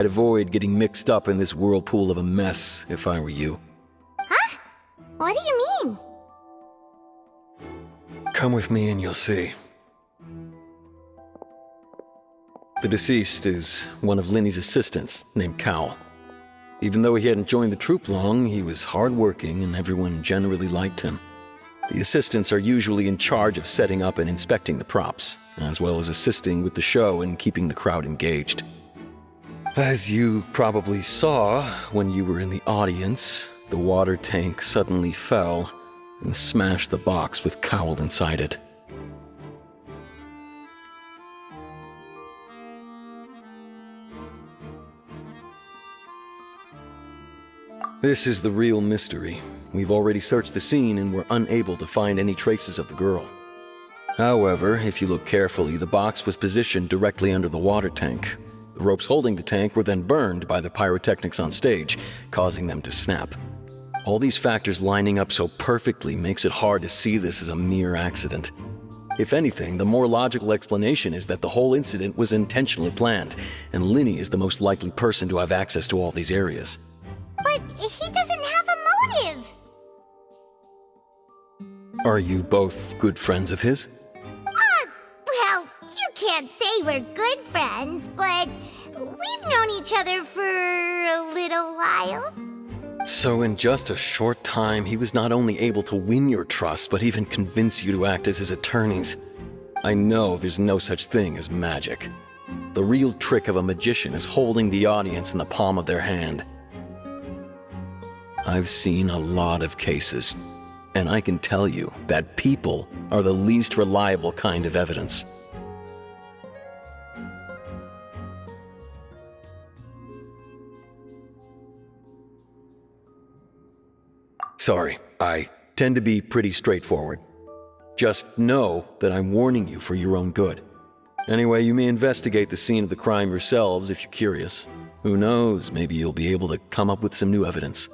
I'd avoid getting mixed up in this whirlpool of a mess if I were you. Huh? What do you mean? Come with me and you'll see. The deceased is one of Linny's assistants named Cal. Even though he hadn't joined the troupe long, he was hardworking and everyone generally liked him. The assistants are usually in charge of setting up and inspecting the props, as well as assisting with the show and keeping the crowd engaged. As you probably saw when you were in the audience, the water tank suddenly fell and smashed the box with Cowl inside it. This is the real mystery. We've already searched the scene and were unable to find any traces of the girl. However, if you look carefully, the box was positioned directly under the water tank. The ropes holding the tank were then burned by the pyrotechnics on stage, causing them to snap. All these factors lining up so perfectly makes it hard to see this as a mere accident. If anything, the more logical explanation is that the whole incident was intentionally planned, and Linny is the most likely person to have access to all these areas. But he doesn't have a motive! Are you both good friends of his? Well, you can't say we're good friends, but we've known each other for a little while. So in just a short time, he was not only able to win your trust, but even convince you to act as his attorneys. I know there's no such thing as magic. The real trick of a magician is holding the audience in the palm of their hand. I've seen a lot of cases, and I can tell you that people are the least reliable kind of evidence. Sorry, I tend to be pretty straightforward. Just know that I'm warning you for your own good. Anyway, you may investigate the scene of the crime yourselves if you're curious. Who knows, maybe you'll be able to come up with some new evidence.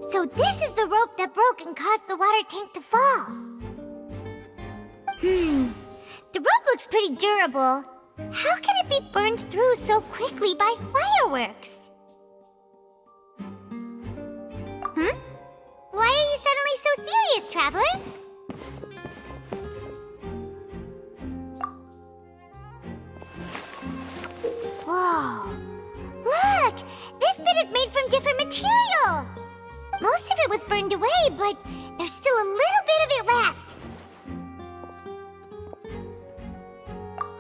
So this is the rope that broke and caused the water tank to fall. The rope looks pretty durable. How can it be burned through so quickly by fireworks? Why are you suddenly so serious, Traveler? Whoa! Look! This bit is made from different material! Most of it was burned away, but there's still a little bit of it left.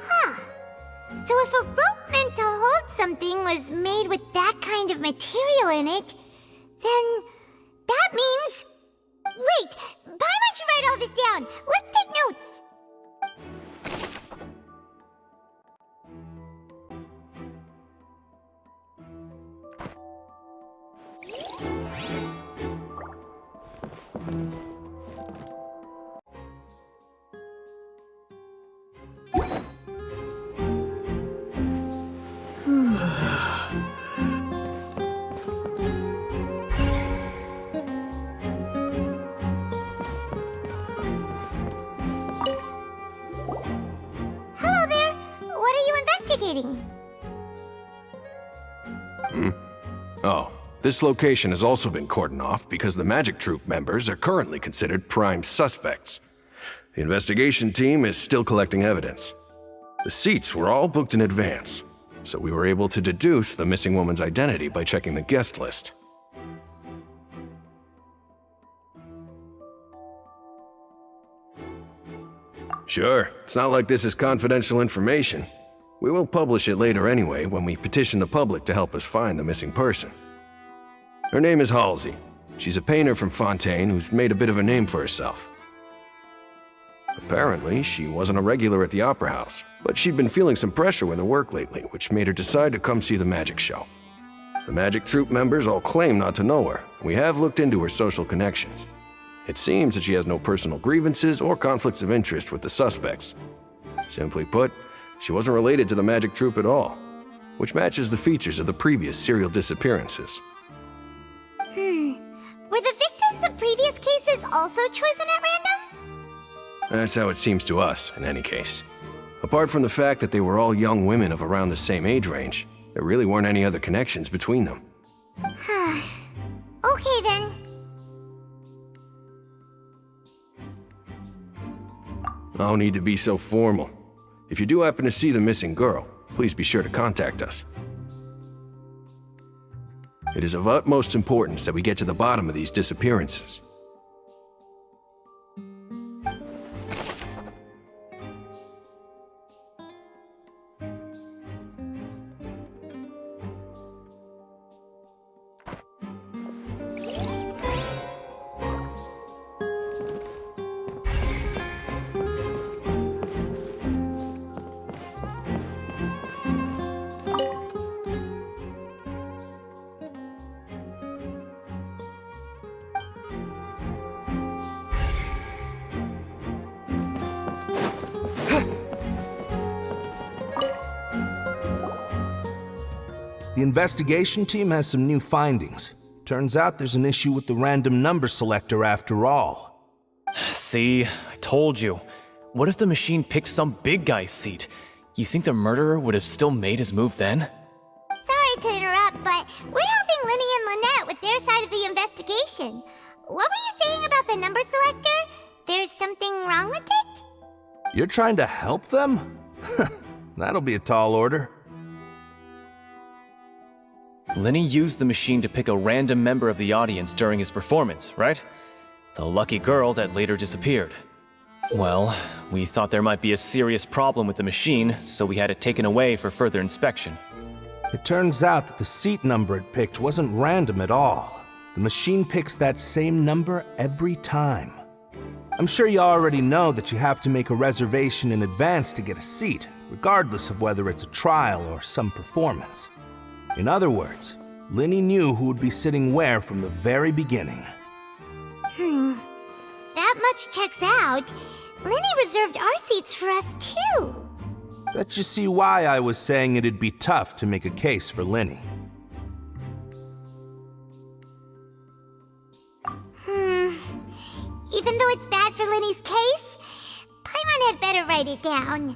Huh. So if a rope meant to hold something was made with that kind of material in it, then that means... Wait! Why don't you write all this down? Let's take notes! This location has also been cordoned off because the Magic Troop members are currently considered prime suspects. The investigation team is still collecting evidence. The seats were all booked in advance, so we were able to deduce the missing woman's identity by checking the guest list. Sure, it's not like this is confidential information. We will publish it later anyway when we petition the public to help us find the missing person. Her name is Halsey. She's a painter from Ffontein who's made a bit of a name for herself. Apparently, she wasn't a regular at the Opera House, but she'd been feeling some pressure with her work lately, which made her decide to come see the magic show. The Magic Troop members all claim not to know her. We have looked into her social connections. It seems that she has no personal grievances or conflicts of interest with the suspects. Simply put, she wasn't related to the Magic Troop at all, which matches the features of the previous serial disappearances. Were the victims of previous cases also chosen at random? That's how it seems to us, in any case. Apart from the fact that they were all young women of around the same age range, there really weren't any other connections between them. Okay then. No need to be so formal. If you do happen to see the missing girl, please be sure to contact us. It is of utmost importance that we get to the bottom of these disappearances. The investigation team has some new findings. Turns out there's an issue with the random number selector after all. See, I told you. What if the machine picked some big guy's seat? You think the murderer would have still made his move then? Sorry to interrupt, but we're helping Linny and Lynette with their side of the investigation. What were you saying about the number selector? There's something wrong with it? You're trying to help them? That'll be a tall order. Linny used the machine to pick a random member of the audience during his performance, right? The lucky girl that later disappeared. Well, we thought there might be a serious problem with the machine, so we had it taken away for further inspection. It turns out that the seat number it picked wasn't random at all. The machine picks that same number every time. I'm sure you already know that you have to make a reservation in advance to get a seat, regardless of whether it's a trial or some performance. In other words, Linny knew who would be sitting where from the very beginning. That much checks out. Linny reserved our seats for us too. Bet you see why I was saying it'd be tough to make a case for Linny. Even though it's bad for Linny's case, Paimon had better write it down.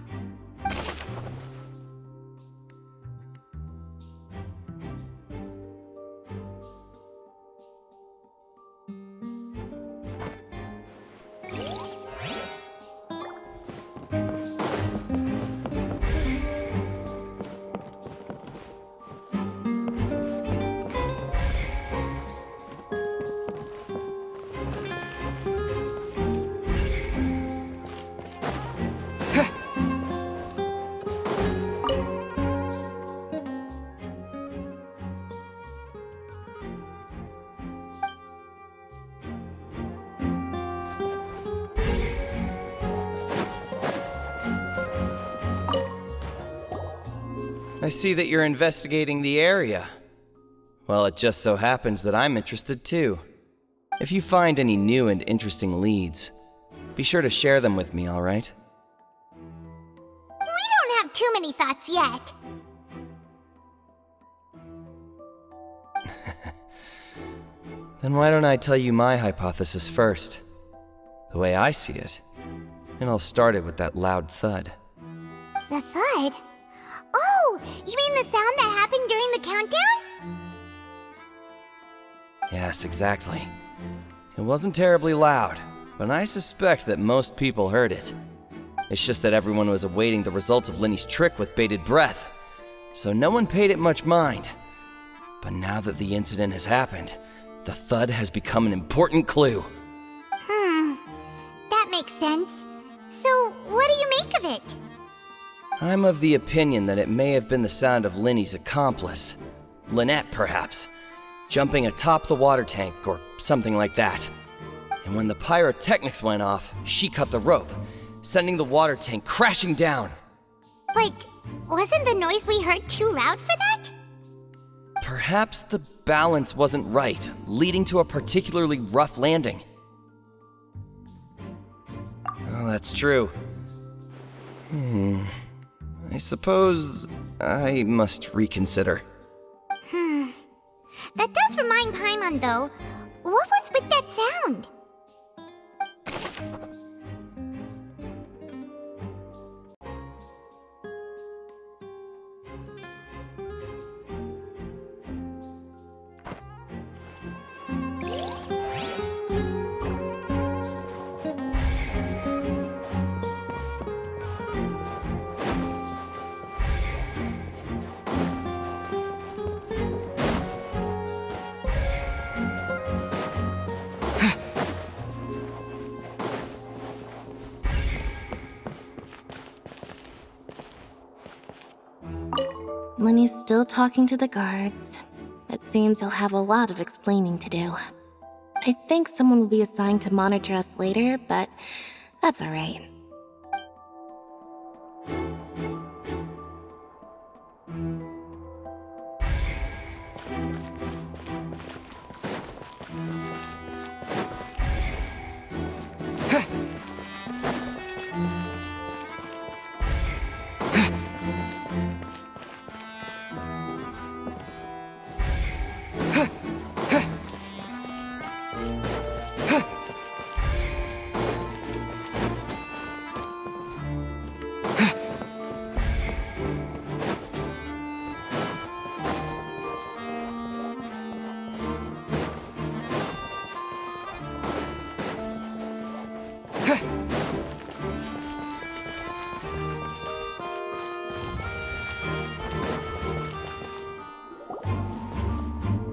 I see that you're investigating the area. Well, it just so happens that I'm interested too. If you find any new and interesting leads, be sure to share them with me, all right? We don't have too many thoughts yet. Then why don't I tell you my hypothesis first? The way I see it. And I'll start it with that loud thud. The thud? Oh, you mean the sound that happened during the countdown? Yes, exactly. It wasn't terribly loud, but I suspect that most people heard it. It's just that everyone was awaiting the results of Linny's trick with bated breath, so no one paid it much mind. But now that the incident has happened, the thud has become an important clue. That makes sense. So, what do you make of it? I'm of the opinion that it may have been the sound of Linny's accomplice. Lynette, perhaps. Jumping atop the water tank or something like that. And when the pyrotechnics went off, she cut the rope, sending the water tank crashing down. But wasn't the noise we heard too loud for that? Perhaps the balance wasn't right, leading to a particularly rough landing. Oh, that's true. I suppose I must reconsider. That does remind Paimon, though. What was with that sound? Linny's still talking to the guards. It seems he'll have a lot of explaining to do. I think someone will be assigned to monitor us later, but that's alright.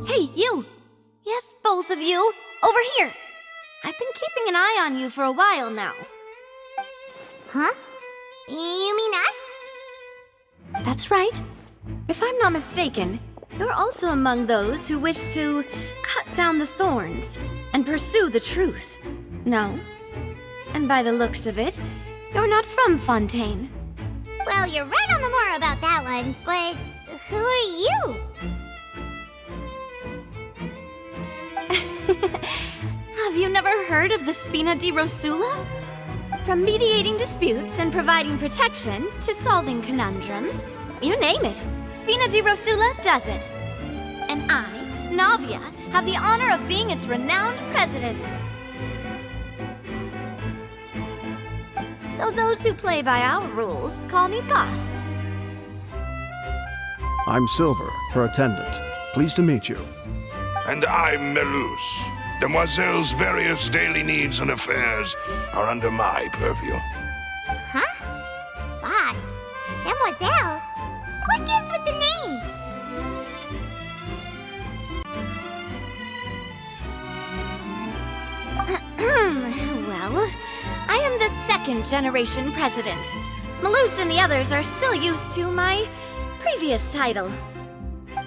Hey, you! Yes, both of you! Over here! I've been keeping an eye on you for a while now. Huh? You mean us? That's right. If I'm not mistaken, you're also among those who wish to cut down the thorns and pursue the truth. No? And by the looks of it, you're not from Fontain. Well, you're right on the more about that one, but who are you? Have you never heard of the Spina di Rosula? From mediating disputes and providing protection to solving conundrums, you name it, Spina di Rosula does it. And I, Navia, have the honor of being its renowned president. Though those who play by our rules call me boss. I'm Silver, her attendant. Pleased to meet you. And I'm Melus. Demoiselle's various daily needs and affairs are under my purview. Huh? Boss? Demoiselle? What gives with the names? Well, I am the second generation president. Melus and the others are still used to my previous title.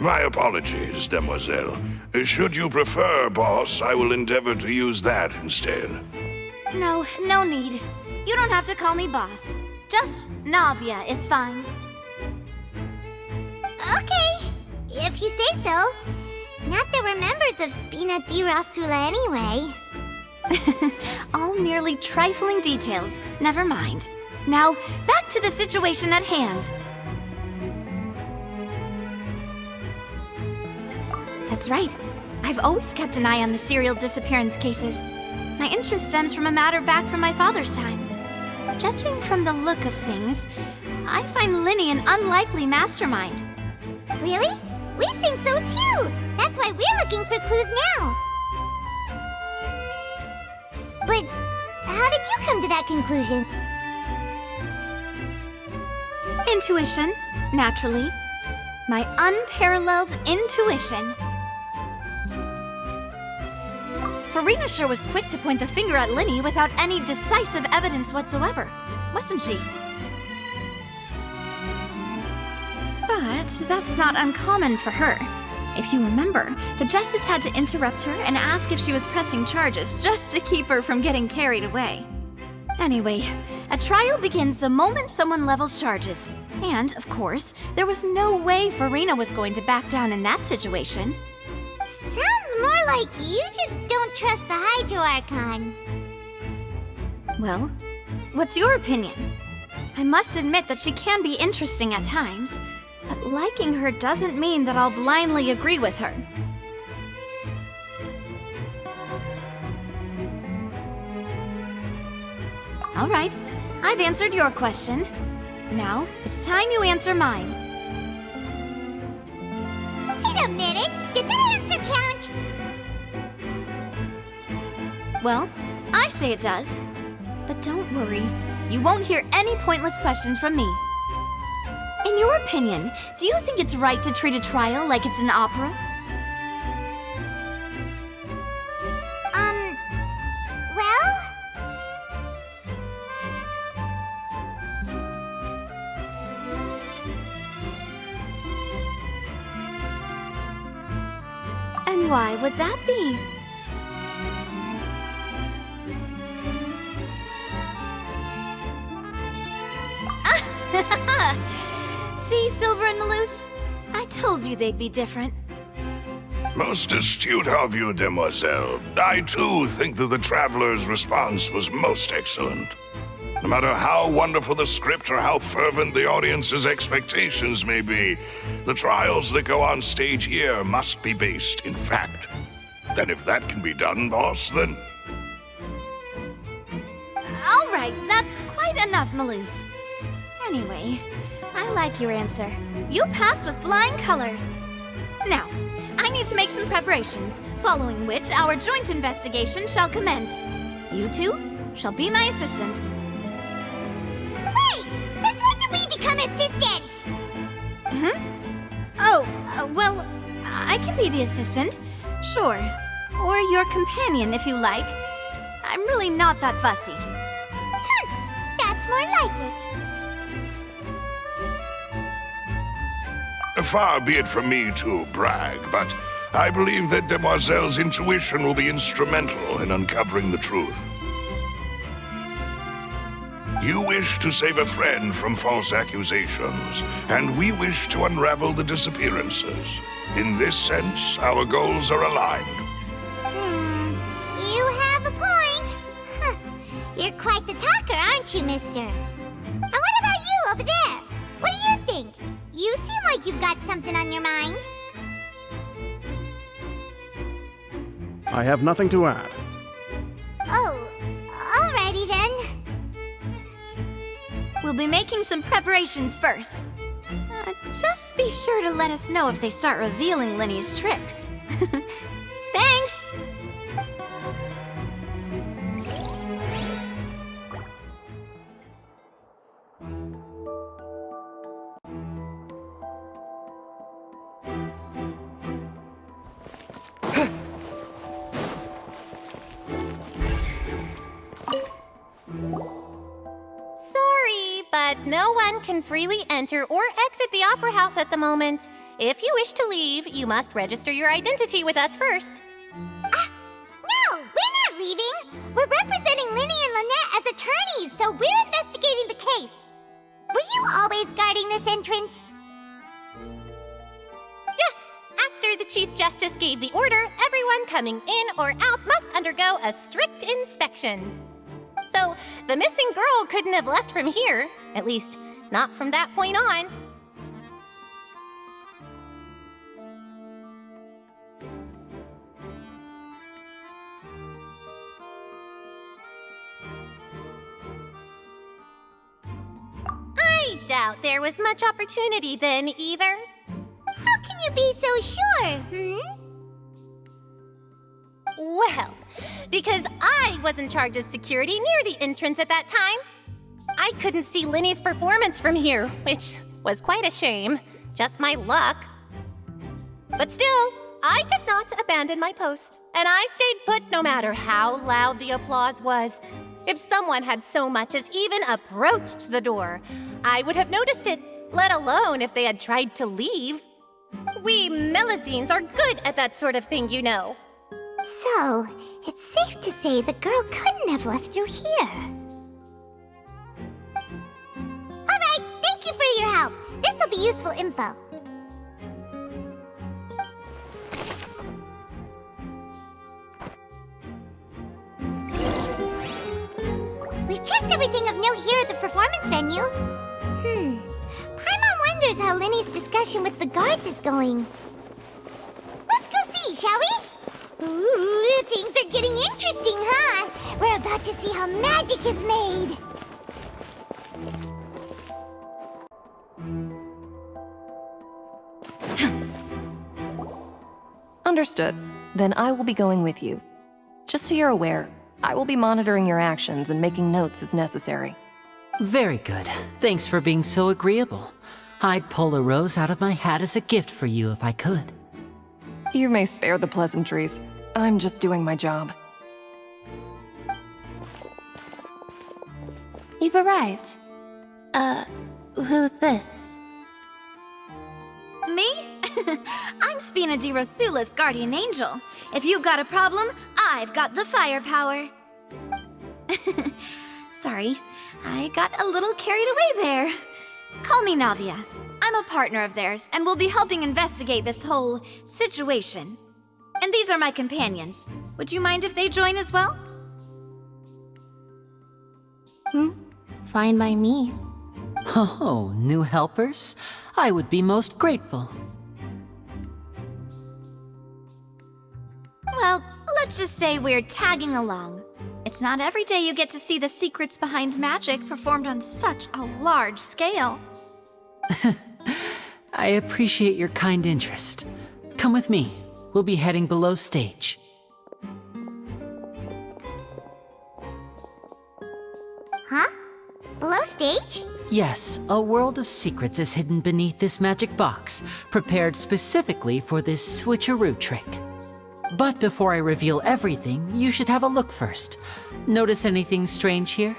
My apologies, Demoiselle. Should you prefer, boss, I will endeavor to use that instead. No need. You don't have to call me boss. Just Navia is fine. Okay, if you say so. Not that we're members of Spina di Rosula anyway. All merely trifling details. Never mind. Now, back to the situation at hand. That's right. I've always kept an eye on the serial disappearance cases. My interest stems from a matter back from my father's time. Judging from the look of things, I find Linny an unlikely mastermind. Really? We think so too! That's why we're looking for clues now! But how did you come to that conclusion? Intuition, naturally. My unparalleled intuition. Farina sure was quick to point the finger at Linny without any decisive evidence whatsoever, wasn't she? But that's not uncommon for her. If you remember, the Justice had to interrupt her and ask if she was pressing charges just to keep her from getting carried away. Anyway, a trial begins the moment someone levels charges. And, of course, there was no way Farina was going to back down in that situation. Sounds more like you just don't trust the Hydro Archon. Well, what's your opinion? I must admit that she can be interesting at times, but liking her doesn't mean that I'll blindly agree with her. All right, I've answered your question. Now, it's time you answer mine. Wait a minute! Did that answer count? Well, I say it does. But don't worry, you won't hear any pointless questions from me. In your opinion, do you think it's right to treat a trial like it's an opera? Well... And why would that be? See, Silver and Maloose? I told you they'd be different. Most astute of you, demoiselle. I too think that the traveler's response was most excellent. No matter how wonderful the script or how fervent the audience's expectations may be, the trials that go on stage here must be based in fact. And if that can be done, boss, then... All right, that's quite enough, Maloose. Anyway, I like your answer. You passed with flying colors. Now, I need to make some preparations, following which our joint investigation shall commence. You two shall be my assistants. Wait! Since when did we become assistants? Oh, well, I can be the assistant, sure. Or your companion, if you like. I'm really not that fussy. That's more like it. Far be it from me to brag, but I believe that Demoiselle's intuition will be instrumental in uncovering the truth. You wish to save a friend from false accusations, and we wish to unravel the disappearances. In this sense, our goals are aligned. You have a point. You're quite the talker, aren't you, mister? And what about you over there? What do you think? You seem like you've got something on your mind. I have nothing to add. Oh, alrighty then. We'll be making some preparations first. Just be sure to let us know if they start revealing Linny's tricks. Thanks! But no one can freely enter or exit the Opera House at the moment. If you wish to leave, you must register your identity with us first. No, we're not leaving. We're representing Linny and Lynette as attorneys, so we're investigating the case. Were you always guarding this entrance? Yes, after the Chief Justice gave the order, everyone coming in or out must undergo a strict inspection. So, the missing girl couldn't have left from here. At least, not from that point on. I doubt there was much opportunity then, either. How can you you be so sure, Well, because I was in charge of security near the entrance at that time. I couldn't see Linny's performance from here, which was quite a shame. Just my luck. But still, I did not abandon my post, and I stayed put no matter how loud the applause was. If someone had so much as even approached the door, I would have noticed it, let alone if they had tried to leave. We Melusines are good at that sort of thing, you know. So, it's safe to say the girl couldn't have left through here. Alright, thank you for your help. This'll be useful info. We've checked everything of note here at the performance venue. Paimon wonders how Linny's discussion with the guards is going. Let's go see, shall we? Ooh, things are getting interesting, huh? We're about to see how magic is made. Understood. Then I will be going with you. Just so you're aware, I will be monitoring your actions and making notes as necessary. Very good. Thanks for being so agreeable. I'd pull a rose out of my hat as a gift for you if I could. You may spare the pleasantries. I'm just doing my job. You've arrived. Who's this? Me? I'm Spina di Rosula's guardian angel. If you've got a problem, I've got the firepower. Sorry, I got a little carried away there. Call me Navia. I'm a partner of theirs, and will be helping investigate this whole situation. And these are my companions. Would you mind if they join as well? Fine by me. Oh, new helpers? I would be most grateful. Well, let's just say we're tagging along. It's not every day you get to see the secrets behind magic performed on such a large scale. I appreciate your kind interest. Come with me. We'll be heading below stage. Huh? Below stage? Yes, a world of secrets is hidden beneath this magic box, prepared specifically for this switcheroo trick. But before I reveal everything, you should have a look first. Notice anything strange here?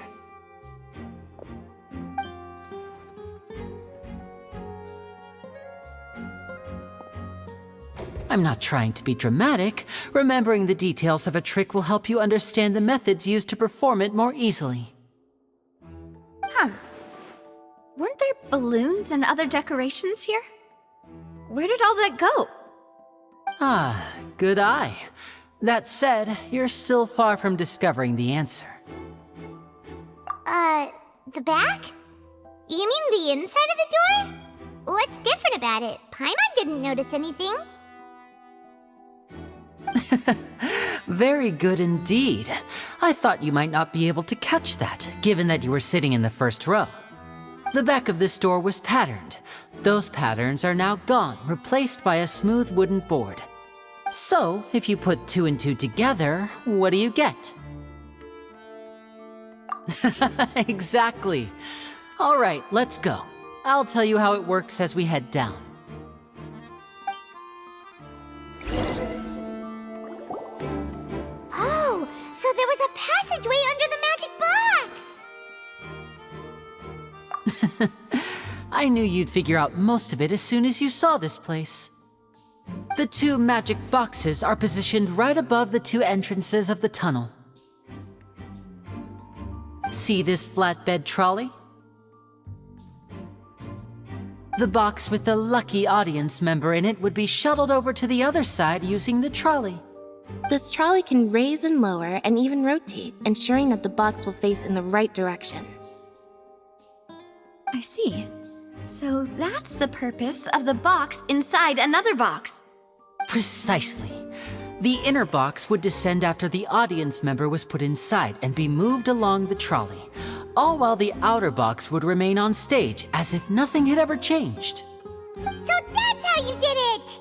I'm not trying to be dramatic. Remembering the details of a trick will help you understand the methods used to perform it more easily. Huh. Weren't there balloons and other decorations here? Where did all that go? Ah, good eye. That said, you're still far from discovering the answer. The back? You mean the inside of the door? What's different about it? Paimon didn't notice anything. Very good indeed. I thought you might not be able to catch that, given that you were sitting in the first row. The back of this door was patterned. Those patterns are now gone, replaced by a smooth wooden board. So, if you put 2 and 2 together, what do you get? Exactly. All right, let's go. I'll tell you how it works as we head down. Oh, so there was a passageway under the magic box! I knew you'd figure out most of it as soon as you saw this place. The 2 magic boxes are positioned right above the 2 entrances of the tunnel. See this flatbed trolley? The box with the lucky audience member in it would be shuttled over to the other side using the trolley. This trolley can raise and lower and even rotate, ensuring that the box will face in the right direction. I see. So that's the purpose of the box inside another box. Precisely. The inner box would descend after the audience member was put inside and be moved along the trolley, all while the outer box would remain on stage as if nothing had ever changed. So that's how you did it!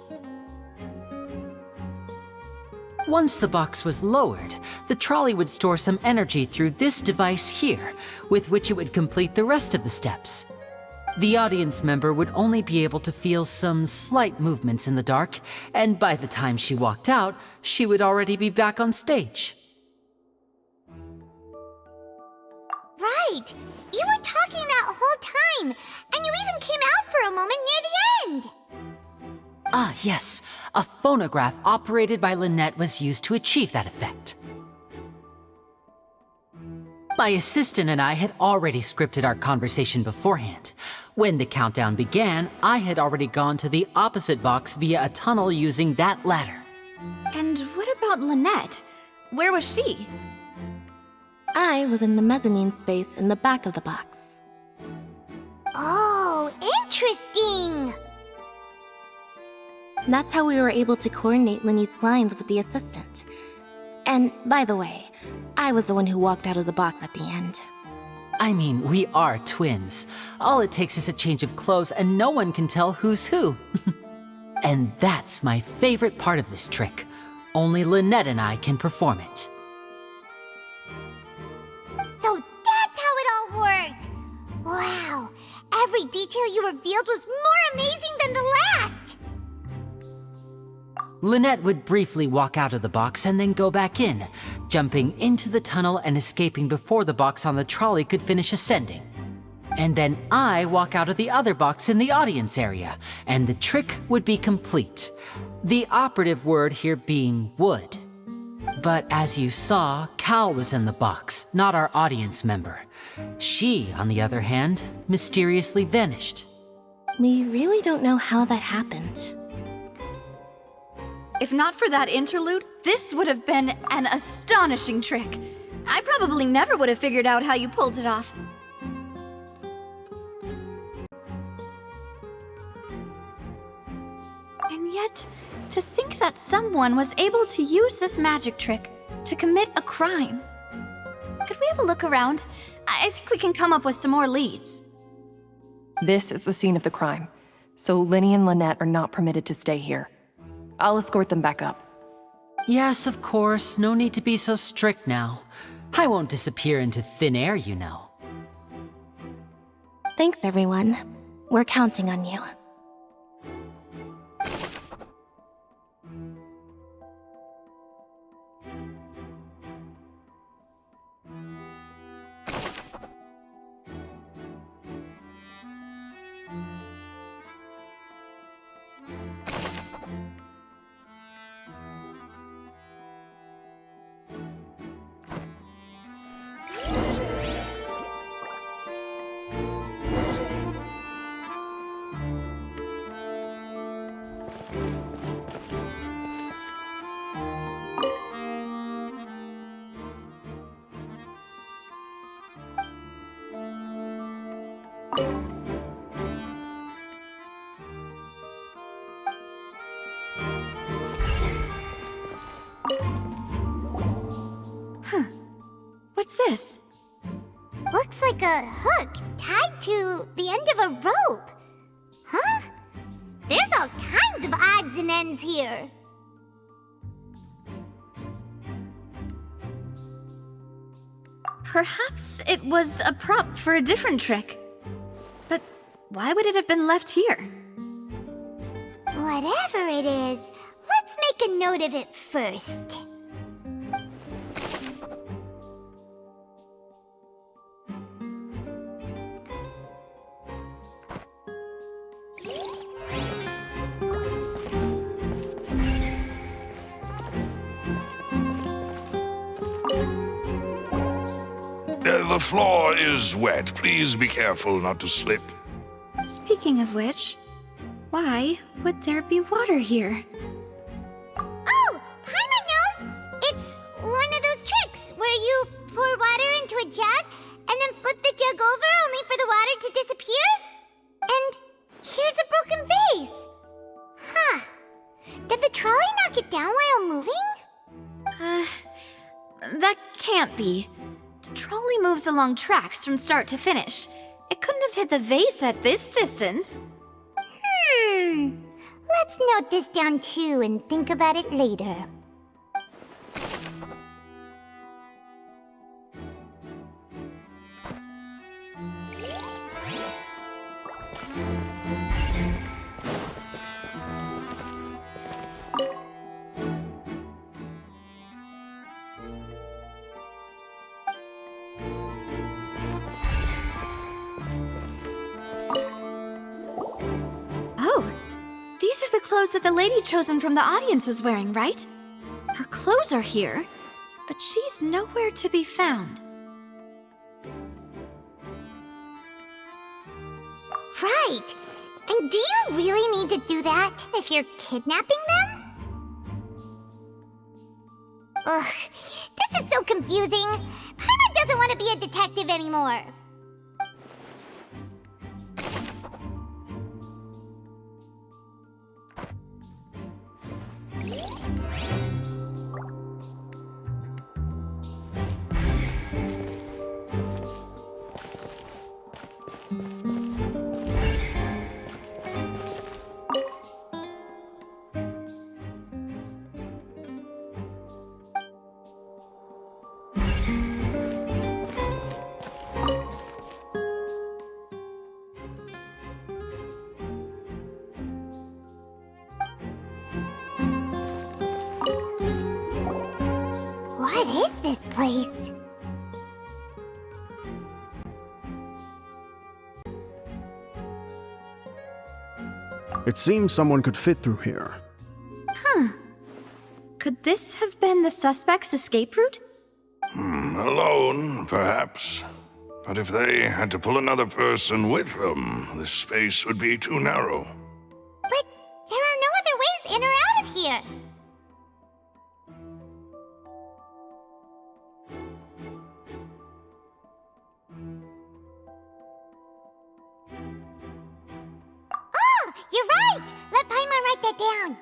Once the box was lowered, the trolley would store some energy through this device here, with which it would complete the rest of the steps. The audience member would only be able to feel some slight movements in the dark, and by the time she walked out, she would already be back on stage. Right! You were talking that whole time, and you even came out for a moment near the end! Ah, yes. A phonograph operated by Lynette was used to achieve that effect. My assistant and I had already scripted our conversation beforehand. When the countdown began, I had already gone to the opposite box via a tunnel using that ladder. And what about Lynette? Where was she? I was in the mezzanine space in the back of the box. Oh, interesting! That's how we were able to coordinate Linny's lines with the assistant. And, by the way, I was the one who walked out of the box at the end. I mean, we are twins. All it takes is a change of clothes and no one can tell who's who. And that's my favorite part of this trick. Only Lynette and I can perform it. So that's how it all worked! Wow, every detail you revealed was more amazing than the last! Lynette would briefly walk out of the box and then go back in, jumping into the tunnel and escaping before the box on the trolley could finish ascending. And then I walk out of the other box in the audience area, and the trick would be complete. The operative word here being would. But as you saw, Cal was in the box, not our audience member. She, on the other hand, mysteriously vanished. We really don't know how that happened. If not for that interlude, this would have been an astonishing trick. I probably never would have figured out how you pulled it off. And yet, to think that someone was able to use this magic trick to commit a crime. Could we have a look around? I think we can come up with some more leads. This is the scene of the crime, so Linny and Lynette are not permitted to stay here. I'll escort them back up. Yes, of course. No need to be so strict now. I won't disappear into thin air, you know. Thanks, everyone. We're counting on you. What's this? Looks like a hook tied to the end of a rope. Huh? There's all kinds of odds and ends here. Perhaps it was a prop for a different trick. But why would it have been left here? Whatever it is, let's make a note of it first. The floor is wet. Please be careful not to slip. Speaking of which, why would there be water here? Oh, Paimon knows! It's one of those tricks where you pour water into a jug and then flip the jug over only for the water to disappear. And here's a broken vase. Huh. Did the trolley knock it down while moving? That can't be. The trolley moves along tracks from start to finish. It couldn't have hit the vase at this distance. Let's note this down too and think about it later. clothes that the lady chosen from the audience was wearing, right? Her clothes are here, but she's nowhere to be found. Right. And do you really need to do that if you're kidnapping them? Ugh, this is so confusing. Paimon doesn't want to be a detective anymore. What is this place? It seems someone could fit through here. Huh. Could this have been the suspect's escape route? Alone, perhaps. But if they had to pull another person with them, the space would be too narrow. But there are no other ways in or out of here. Oh, you're right! Let Paimon write that down.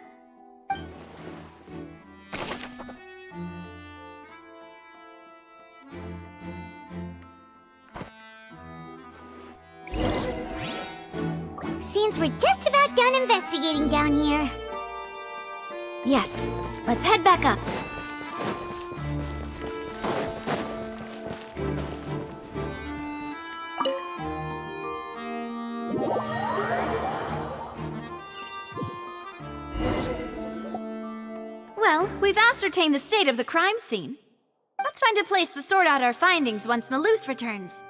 Seems we're just about done investigating down here. Yes. Let's head back up. Well, we've ascertained the state of the crime scene. Let's find a place to sort out our findings once Malus returns.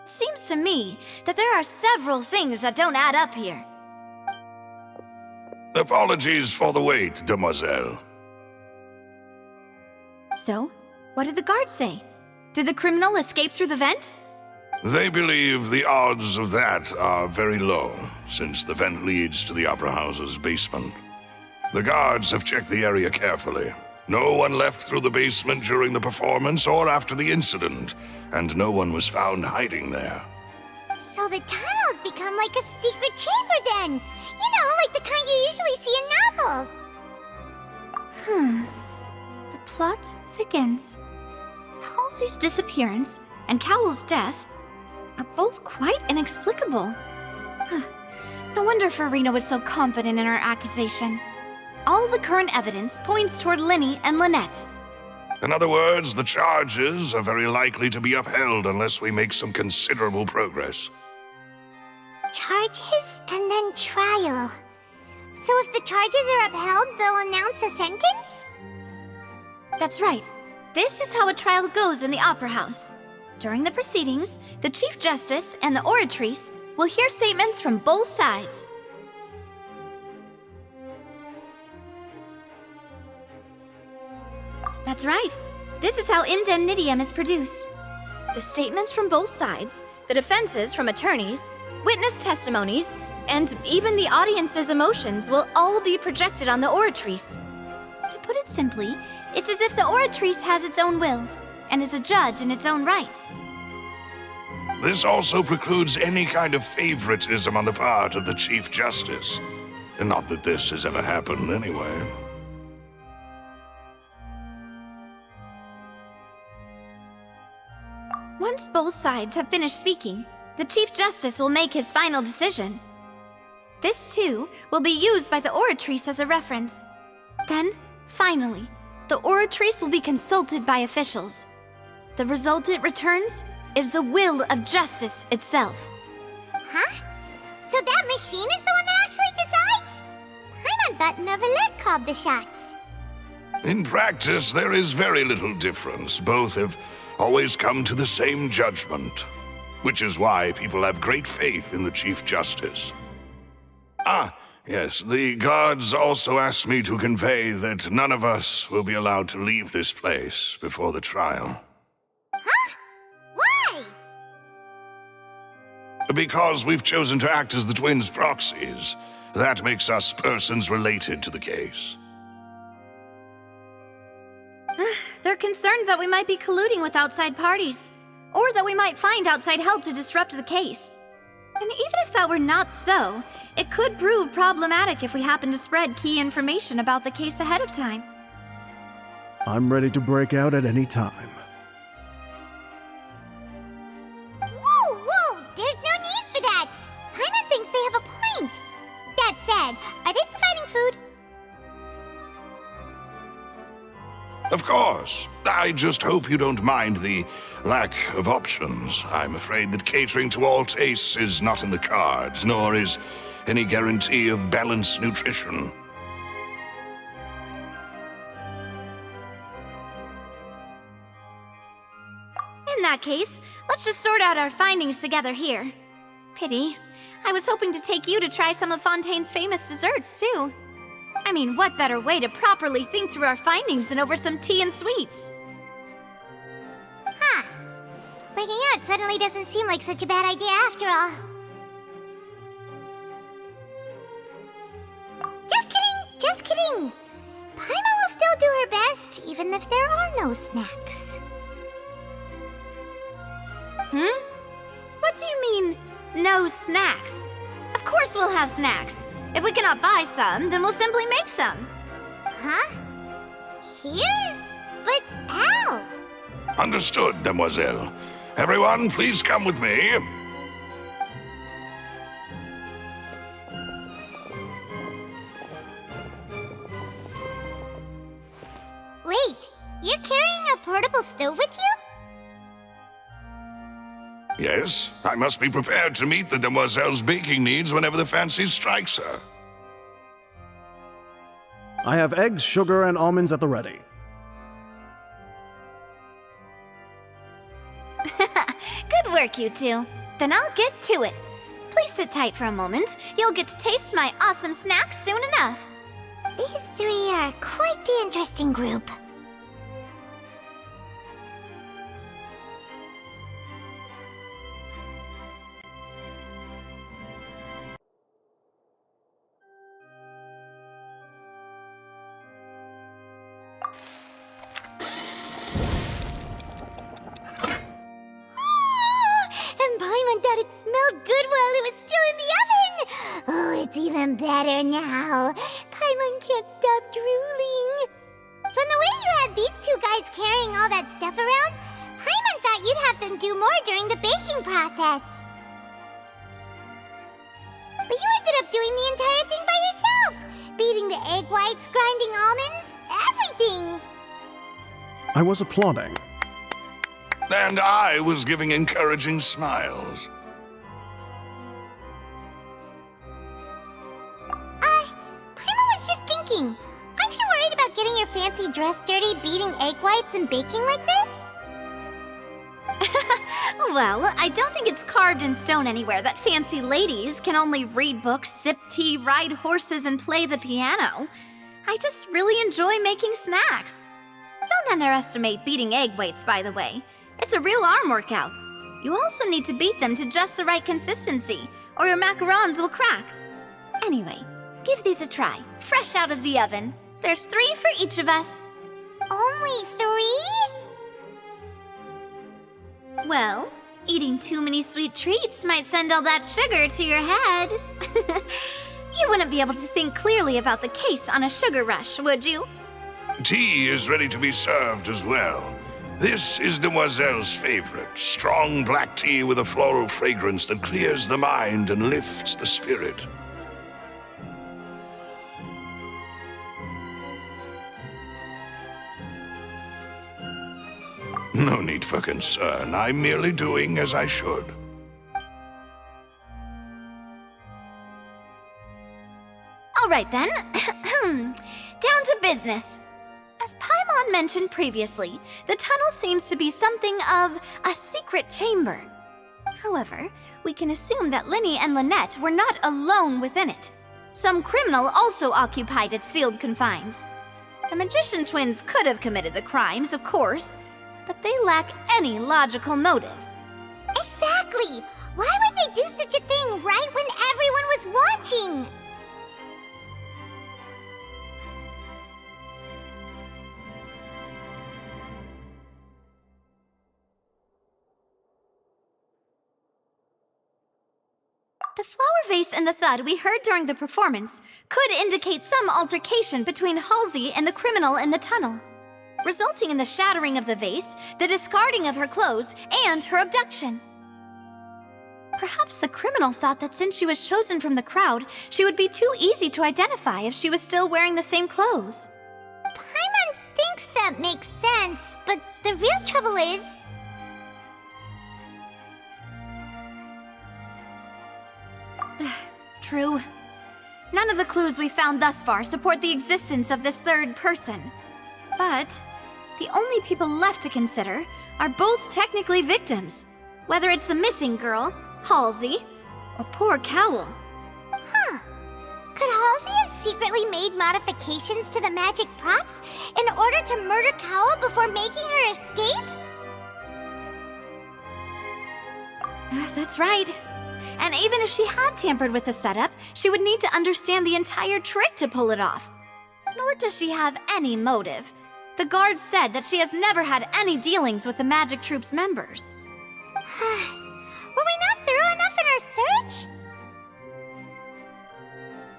It seems to me that there are several things that don't add up here. Apologies for the wait, demoiselle. So, what did the guards say? Did the criminal escape through the vent? They believe the odds of that are very low, since the vent leads to the Opera House's basement. The guards have checked the area carefully. No one left through the basement during the performance or after the incident, and no one was found hiding there. So the tunnels become like a secret chamber then! You know, like the kind you usually see in novels! The plot thickens. Halsey's disappearance and Cowell's death are both quite inexplicable. No wonder Farina was so confident in her accusation. All the current evidence points toward Linny and Lynette. In other words, the charges are very likely to be upheld unless we make some considerable progress. Charges and then trial. So if the charges are upheld, they'll announce a sentence? That's right. This is how a trial goes in the Opera House. During the proceedings, the Chief Justice and the Oratrice will hear statements from both sides. That's right. This is how indemnitium is produced. The statements from both sides, the defenses from attorneys, witness testimonies, and even the audience's emotions will all be projected on the Oratrice. To put it simply, it's as if the Oratrice has its own will, and is a judge in its own right. This also precludes any kind of favoritism on the part of the Chief Justice. And not that this has ever happened anyway. Once both sides have finished speaking, the Chief Justice will make his final decision. This, too, will be used by the Oratrice as a reference. Then, finally, the Oratrice will be consulted by officials. The result it returns is the will of justice itself. Huh? So that machine is the one that actually decides? Paimon thought Neverlet called the shots. In practice, there is very little difference. Both have always come to the same judgment, which is why people have great faith in the Chief Justice. Yes, the guards also asked me to convey that none of us will be allowed to leave this place before the trial. Huh? Why? Because we've chosen to act as the twins' proxies. That makes us persons related to the case. They're concerned that we might be colluding with outside parties, or that we might find outside help to disrupt the case. And even if that were not so, it could prove problematic if we happen to spread key information about the case ahead of time. I'm ready to break out at any time. Whoa! There's no need for that! Paimon thinks they have a point. That said, are they providing food? Of course. I just hope you don't mind the lack of options. I'm afraid that catering to all tastes is not in the cards, nor is any guarantee of balanced nutrition. In that case, let's just sort out our findings together here. Pity. I was hoping to take you to try some of Fontaine's famous desserts, too. I mean, what better way to properly think through our findings than over some tea and sweets? Huh. Breaking out suddenly doesn't seem like such a bad idea after all. Just kidding! Paimon will still do her best, even if there are no snacks. What do you mean, no snacks? Of course we'll have snacks. If we cannot buy some, then we'll simply make some. Huh? Here? But how? Understood, Demoiselle. Everyone, please come with me. Wait, you're carrying a portable stove with you? Yes, I must be prepared to meet the Demoiselle's baking needs whenever the fancy strikes her. I have eggs, sugar, and almonds at the ready. Good work, you two. Then I'll get to it. Please sit tight for a moment. You'll get to taste my awesome snacks soon enough. These three are quite the interesting group. And Paimon thought it smelled good while it was still in the oven! Oh, it's even better now. Paimon can't stop drooling. From the way you had these two guys carrying all that stuff around, Paimon thought you'd have them do more during the baking process. But you ended up doing the entire thing by yourself! Beating the egg whites, grinding almonds, everything! I was applauding. And I was giving encouraging smiles. Paimon was just thinking, aren't you worried about getting your fancy dress dirty beating egg whites and baking like this? Well, I don't think it's carved in stone anywhere that fancy ladies can only read books, sip tea, ride horses, and play the piano. I just really enjoy making snacks. Don't underestimate beating egg whites, by the way. It's a real arm workout. You also need to beat them to just the right consistency, or your macarons will crack. Anyway, give these a try, fresh out of the oven. There's 3 for each of us. Only 3? Well, eating too many sweet treats might send all that sugar to your head. You wouldn't be able to think clearly about the case on a sugar rush, would you? Tea is ready to be served as well. This is Demoiselle's favorite, strong black tea with a floral fragrance that clears the mind and lifts the spirit. No need for concern. I'm merely doing as I should. All right then. Down to business. As Paimon mentioned previously, the tunnel seems to be something of a secret chamber. However, we can assume that Linny and Lynette were not alone within it. Some criminal also occupied its sealed confines. The magician twins could have committed the crimes, of course, but they lack any logical motive. Exactly! Why would they do such a thing right when everyone was watching? The flower vase and the thud we heard during the performance could indicate some altercation between Halsey and the criminal in the tunnel, resulting in the shattering of the vase, the discarding of her clothes, and her abduction. Perhaps the criminal thought that since she was chosen from the crowd, she would be too easy to identify if she was still wearing the same clothes. Paimon thinks that makes sense, but the real trouble is... True. None of the clues we found thus far support the existence of this third person. But the only people left to consider are both technically victims, whether it's the missing girl, Halsey, or poor Cowl. Huh. Could Halsey have secretly made modifications to the magic props in order to murder Cowl before making her escape? That's right. And even if she had tampered with the setup, she would need to understand the entire trick to pull it off. Nor does she have any motive. The guards said that she has never had any dealings with the magic troop's members. Were we not thorough enough in our search?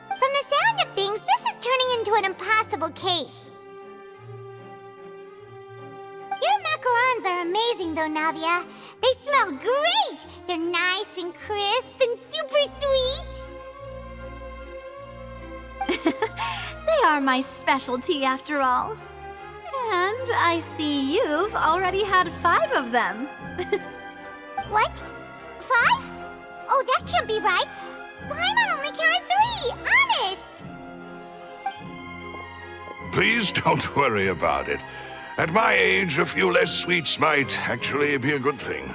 From the sound of things, this is turning into an impossible case. Your macarons are amazing though, Navia. They smell great! They're nice and crisp and super sweet! They are my specialty after all. And I see you've already had 5 of them. What? 5? Oh, that can't be right! Paimon only counted 3! Honest! Please don't worry about it. At my age, a few less sweets might actually be a good thing.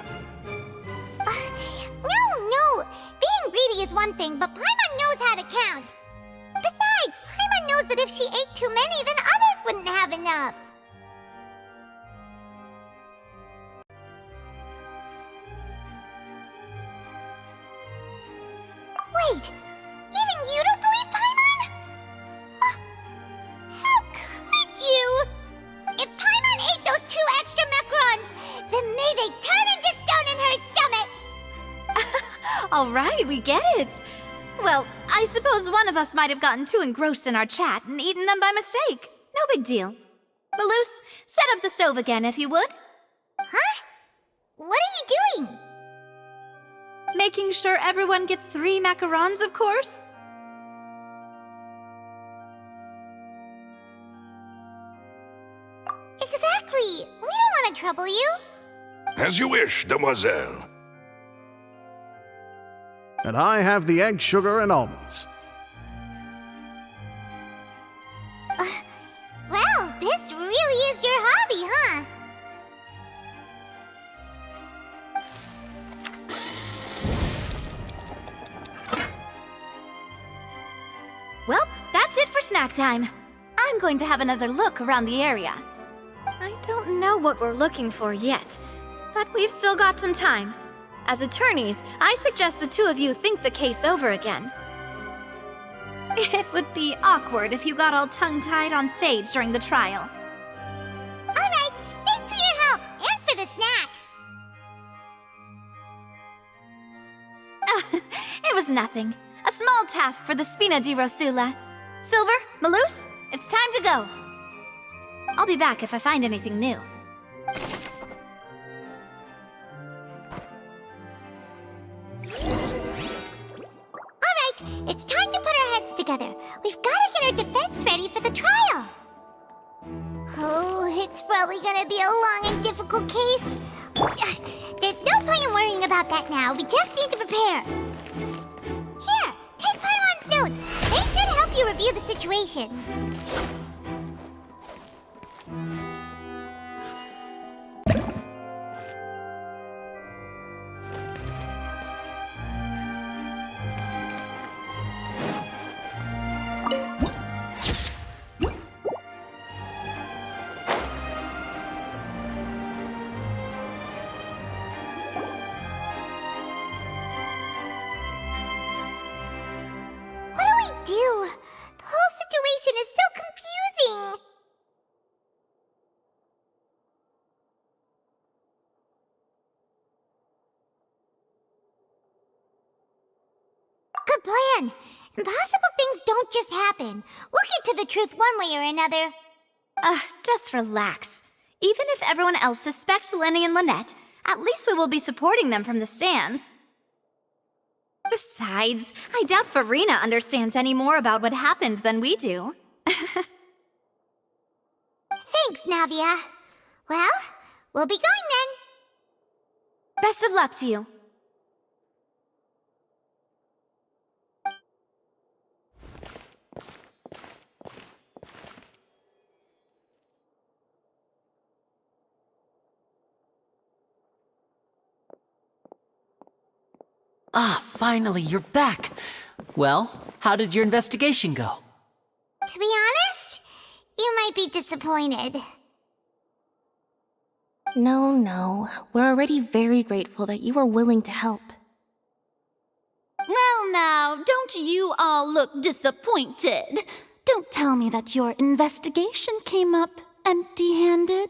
No! Being greedy is one thing, but Paimon knows how to count. Besides, Paimon knows that if she ate too many, then others wouldn't have enough. Wait! Even you don't believe Paimon? How could you? If Paimon ate those 2 extra macarons, then may they turn into stone in her stomach! All right, we get it. Well, I suppose one of us might have gotten too engrossed in our chat and eaten them by mistake. No big deal. Maloose, set up the stove again if you would. Huh? What are you doing? Making sure everyone gets 3 macarons, of course. Exactly. We don't want to trouble you. As you wish, demoiselle. And I have the egg, sugar, and almonds. Well, this really is your hobby, huh? Well, that's it for snack time. I'm going to have another look around the area. I don't know what we're looking for yet, but we've still got some time. As attorneys, I suggest the 2 of you think the case over again. It would be awkward if you got all tongue-tied on stage during the trial. All right, thanks for your help and for the snacks. It was nothing. A small task for the Spina di Rosula. Silver, Maloose, it's time to go. I'll be back if I find anything new. It's time to put our heads together. We've got to get our defense ready for the trial. Oh, it's probably gonna be a long and difficult case. There's no point in worrying about that now. We just need to prepare. Here, take Paimon's notes. They should help you review the situation. plan. Impossible things don't just happen. We'll get to the truth one way or another. Just relax. Even if everyone else suspects Lenny and Lynette, at least we will be supporting them from the stands. Besides, I doubt Farina understands any more about what happened than we do. Thanks, Navia. Well, we'll be going then. Best of luck to you. Finally, you're back. Well, how did your investigation go? To be honest, you might be disappointed. No. We're already very grateful that you were willing to help. Well now, don't you all look disappointed. Don't tell me that your investigation came up empty-handed.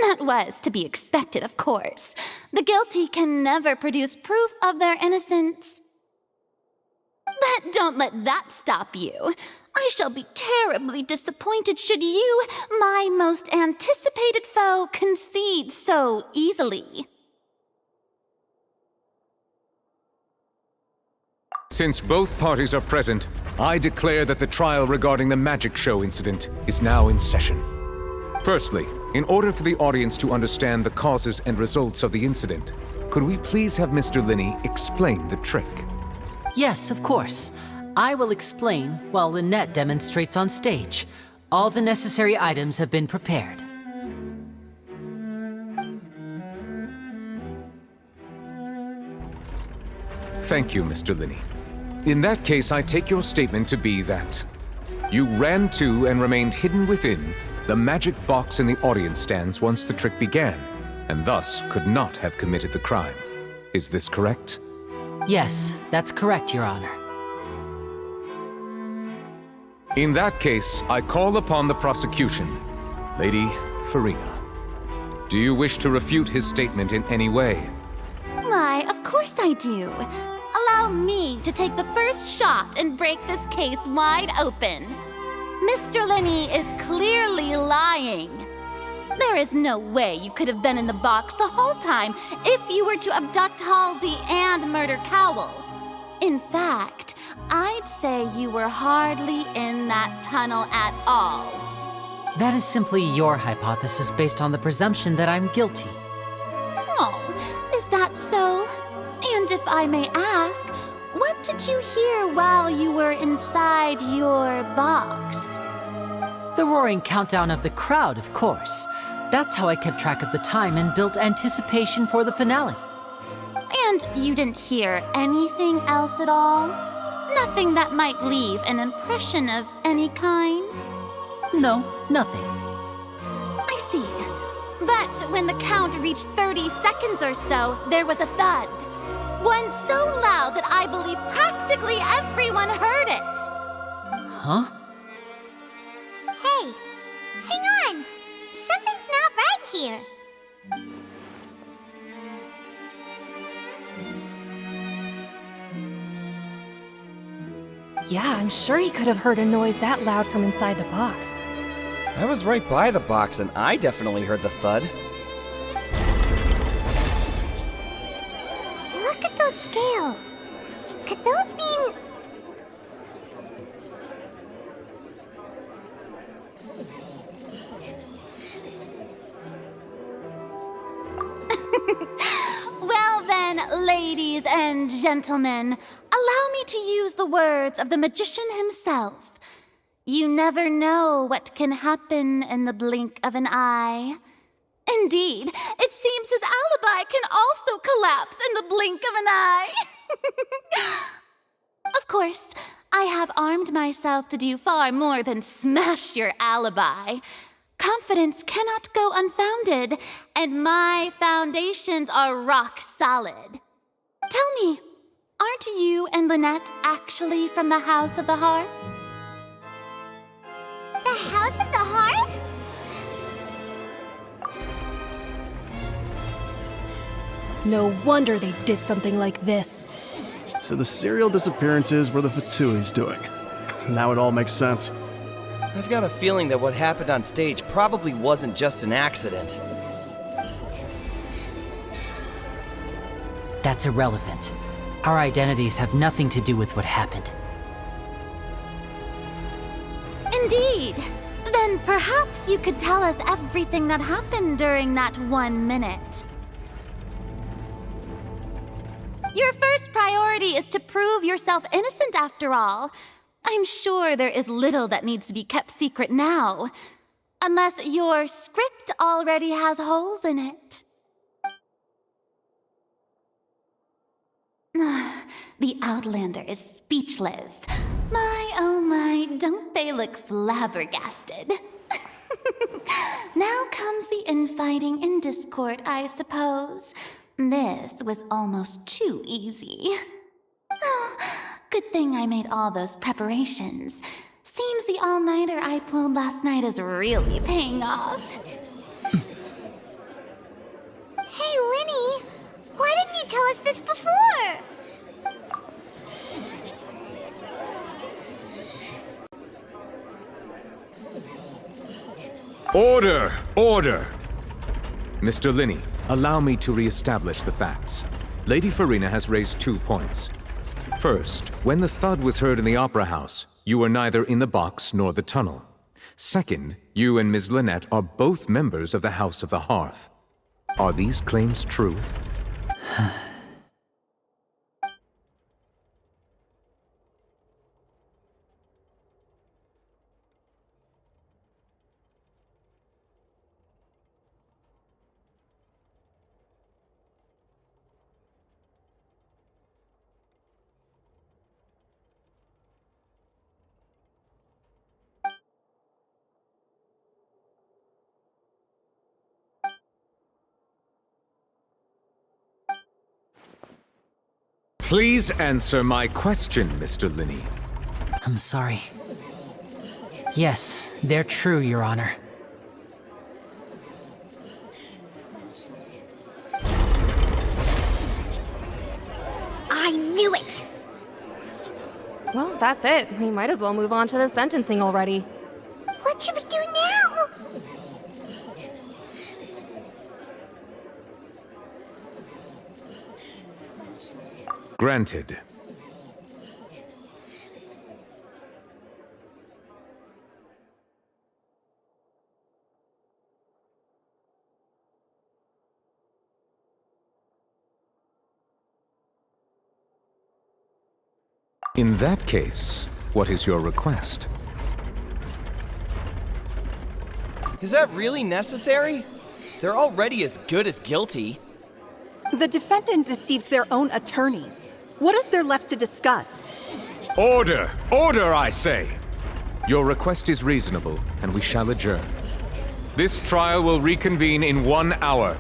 That was to be expected, of course. The guilty can never produce proof of their innocence. But don't let that stop you. I shall be terribly disappointed should you, my most anticipated foe, concede so easily. Since both parties are present, I declare that the trial regarding the magic show incident is now in session. Firstly, in order for the audience to understand the causes and results of the incident, could we please have Mr. Linney explain the trick? Yes, of course. I will explain while Lynette demonstrates on stage. All the necessary items have been prepared. Thank you, Mr. Linney. In that case, I take your statement to be that you ran to and remained hidden within the magic box in the audience stands once the trick began, and thus could not have committed the crime. Is this correct? Yes, that's correct, Your Honor. In that case, I call upon the prosecution. Lady Farina, do you wish to refute his statement in any way? Why, of course I do. Allow me to take the first shot and break this case wide open. Mr. Linney is clearly lying. There is no way you could have been in the box the whole time if you were to abduct Halsey and murder Cowell. In fact, I'd say you were hardly in that tunnel at all. That is simply your hypothesis based on the presumption that I'm guilty. Oh, is that so? And if I may ask, what did you hear while you were inside your box? The roaring countdown of the crowd, of course. That's how I kept track of the time and built anticipation for the finale. And you didn't hear anything else at all? Nothing that might leave an impression of any kind? No, nothing. I see. But when the count reached 30 seconds or so, there was a thud. One so loud that I believe practically everyone heard it. Huh? Hey, hang on. Something's not right here. Yeah, I'm sure he could have heard a noise that loud from inside the box. I was right by the box and I definitely heard the thud. Look at those scales. Could those mean... Well then, ladies and gentlemen, allow me to use the words of the magician himself. You never know what can happen in the blink of an eye. Indeed, it seems his alibi can also collapse in the blink of an eye. Of course, I have armed myself to do far more than smash your alibi. Confidence cannot go unfounded, and my foundations are rock solid. Tell me, aren't you and Lynette actually from the House of the Hearth? The House of the Hearth? No wonder they did something like this. So the serial disappearances were the Fatsui's doing. Now it all makes sense. I've got a feeling that what happened on stage probably wasn't just an accident. That's irrelevant. Our identities have nothing to do with what happened. Indeed. Then perhaps you could tell us everything that happened during that 1 minute. Your first priority is to prove yourself innocent after all. I'm sure there is little that needs to be kept secret now. Unless your script already has holes in it. The Outlander is speechless. My, oh my, don't they look flabbergasted? Now comes the infighting and discord, I suppose. This was almost too easy. Good thing I made all those preparations. Seems the all-nighter I pulled last night is really paying off. Hey, Linny! Why didn't you tell us this before? Order! Order! Mr. Linney, allow me to re-establish the facts. Lady Farina has raised 2 points. First, when the thud was heard in the Opera House, you were neither in the box nor the tunnel. Second, you and Ms. Lynette are both members of the House of the Hearth. Are these claims true? Please answer my question, Mr. Linney. I'm sorry. Yes, they're true, Your Honor. I knew it! Well, that's it. We might as well move on to the sentencing already. What should we do now? Granted. In that case, what is your request? Is that really necessary? They're already as good as guilty. The defendant deceived their own attorneys. What is there left to discuss? Order! Order, I say! Your request is reasonable, and we shall adjourn. This trial will reconvene in 1 hour.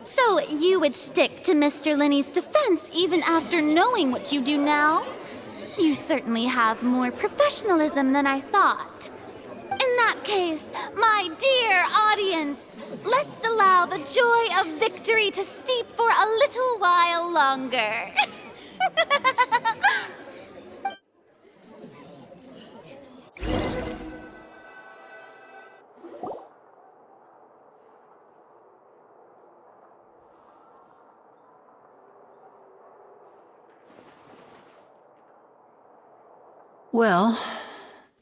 So you would stick to Mr. Linney's defense even after knowing what you do now? You certainly have more professionalism than I thought. In that case, my dear audience, let's allow the joy of victory to steep for a little while longer. Well,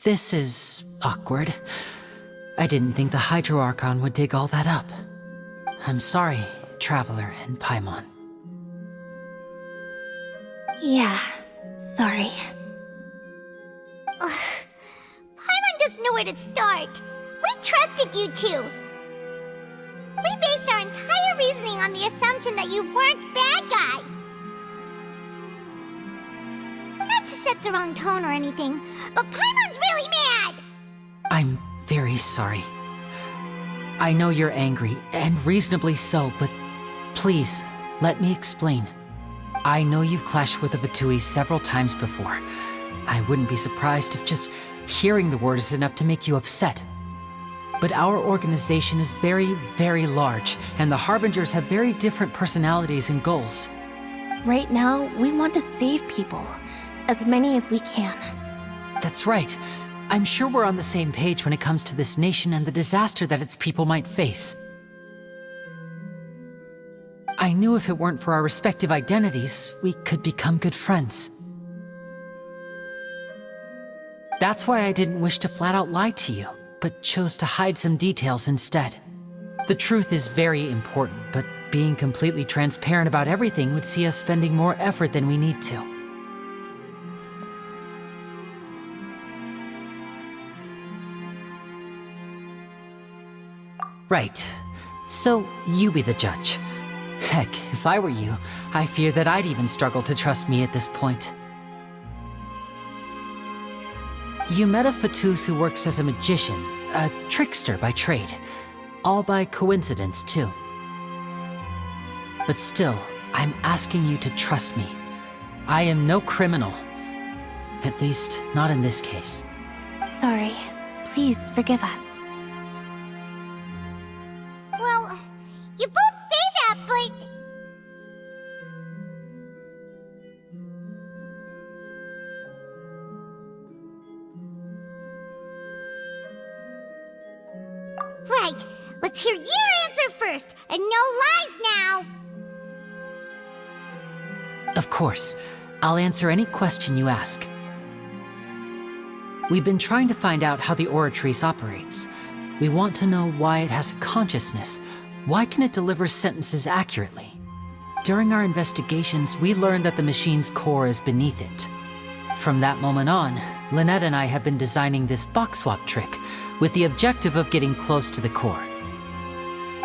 this is awkward. I didn't think the Hydro Archon would dig all that up. I'm sorry, Traveler and Paimon. Yeah, sorry. Paimon doesn't know where to start. We trusted you two. We based our entire reasoning on the assumption that you weren't bad guys. Not to set the wrong tone or anything, but Paimon's really mad! I'm very sorry. I know you're angry, and reasonably so, but please, let me explain. I know you've clashed with the Fatui several times before. I wouldn't be surprised if just hearing the word is enough to make you upset. But our organization is very, very large, and the Harbingers have very different personalities and goals. Right now, we want to save people. As many as we can. That's right. I'm sure we're on the same page when it comes to this nation and the disaster that its people might face. I knew if it weren't for our respective identities, we could become good friends. That's why I didn't wish to flat out lie to you, but chose to hide some details instead. The truth is very important, but being completely transparent about everything would see us spending more effort than we need to. Right. So, you be the judge. Heck, if I were you, I fear that I'd even struggle to trust me at this point. You met a Fatus who works as a magician, a trickster by trade. All by coincidence, too. But still, I'm asking you to trust me. I am no criminal. At least, not in this case. Sorry. Please forgive us. Well, you both say that, but... Right. Let's hear your answer first, and no lies now! Of course. I'll answer any question you ask. We've been trying to find out how the Oratrice operates. We want to know why it has a consciousness. Why can it deliver sentences accurately? During our investigations, we learned that the machine's core is beneath it. From that moment on, Lynette and I have been designing this box swap trick with the objective of getting close to the core.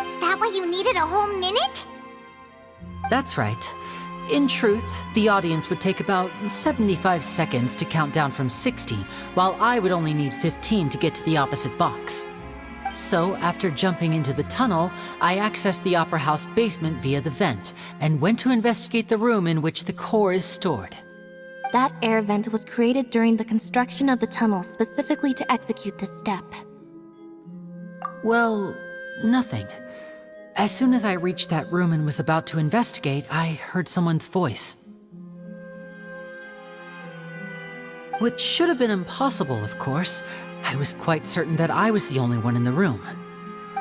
Is that why you needed a whole minute? That's right. In truth, the audience would take about 75 seconds to count down from 60, while I would only need 15 to get to the opposite box. So, after jumping into the tunnel, I accessed the Opera House basement via the vent, and went to investigate the room in which the core is stored. That air vent was created during the construction of the tunnel specifically to execute this step. Well, nothing. As soon as I reached that room and was about to investigate, I heard someone's voice. Which should have been impossible, of course. I was quite certain that I was the only one in the room.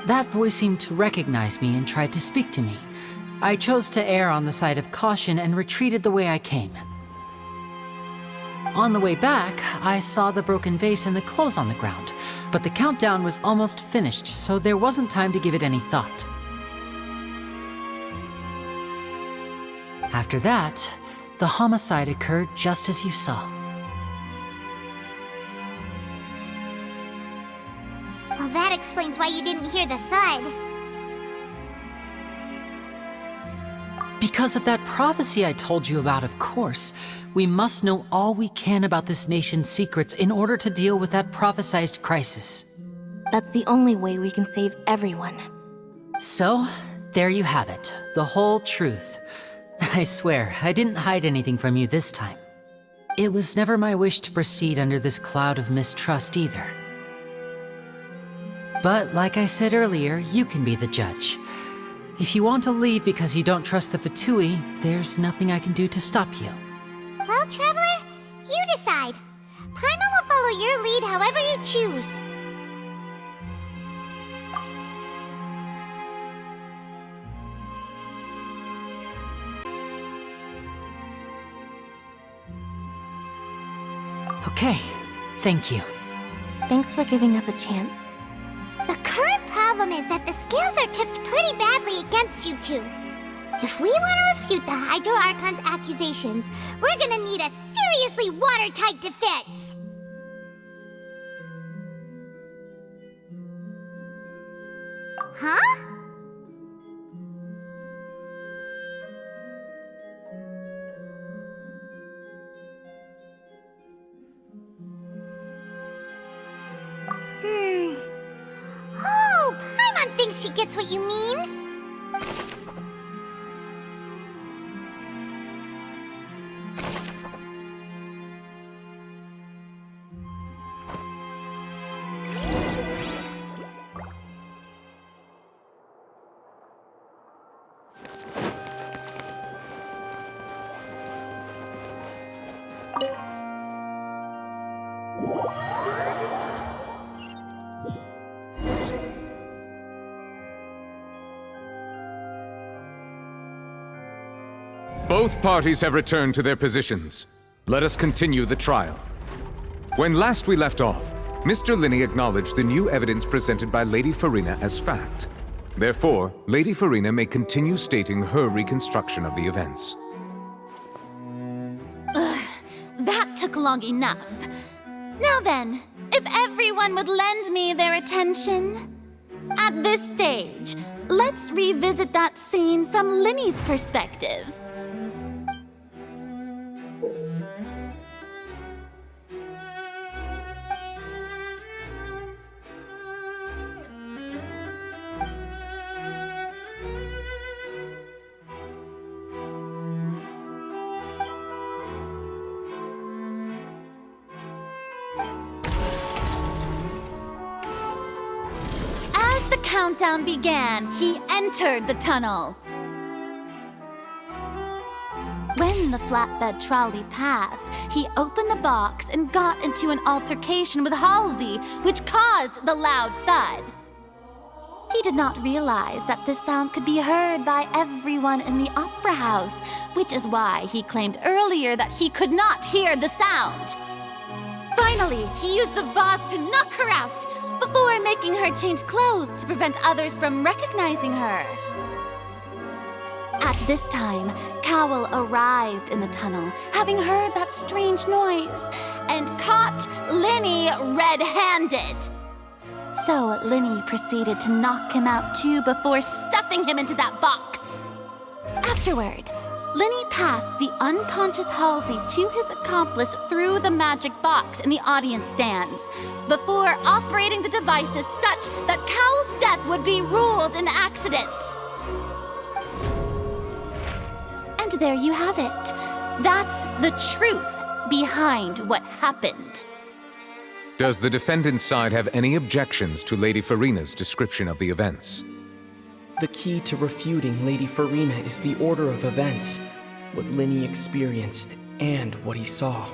That voice seemed to recognize me and tried to speak to me. I chose to err on the side of caution and retreated the way I came. On the way back, I saw the broken vase and the clothes on the ground, but the countdown was almost finished, so there wasn't time to give it any thought. After that, the homicide occurred just as you saw. Well, that explains why you didn't hear the thud. Because of that prophecy I told you about, of course. We must know all we can about this nation's secrets in order to deal with that prophesized crisis. That's the only way we can save everyone. So, there you have it. The whole truth. I swear, I didn't hide anything from you this time. It was never my wish to proceed under this cloud of mistrust either. But like I said earlier, you can be the judge. If you want to leave because you don't trust the Fatui, there's nothing I can do to stop you. Well, Traveler, you decide. Paimon will follow your lead however you choose. Okay, thank you. Thanks for giving us a chance. The current problem is that the scales are tipped pretty badly against you two. If we want to refute the Hydro Archon's accusations, we're gonna need a seriously watertight defense. Huh? Oh, Paimon thinks she gets what you mean. Both parties have returned to their positions. Let us continue the trial. When last we left off, Mr. Linney acknowledged the new evidence presented by Lady Farina as fact. Therefore, Lady Farina may continue stating her reconstruction of the events. That took long enough. Now then, if everyone would lend me their attention. At this stage, let's revisit that scene from Linney's perspective. As the countdown began, he entered the tunnel. When the flatbed trolley passed, he opened the box and got into an altercation with Halsey, which caused the loud thud. He did not realize that this sound could be heard by everyone in the opera house, which is why he claimed earlier that he could not hear the sound. Finally, he used the vase to knock her out, before making her change clothes to prevent others from recognizing her. At this time, Cowell arrived in the tunnel, having heard that strange noise, and caught Linney red-handed. So Linney proceeded to knock him out too before stuffing him into that box. Afterward, Linney passed the unconscious Halsey to his accomplice through the magic box in the audience stands, before operating the devices such that Cowell's death would be ruled an accident. And there you have it. That's the truth behind what happened. Does the defendant's side have any objections to Lady Farina's description of the events? The key to refuting Lady Farina is the order of events, what Linney experienced and what he saw.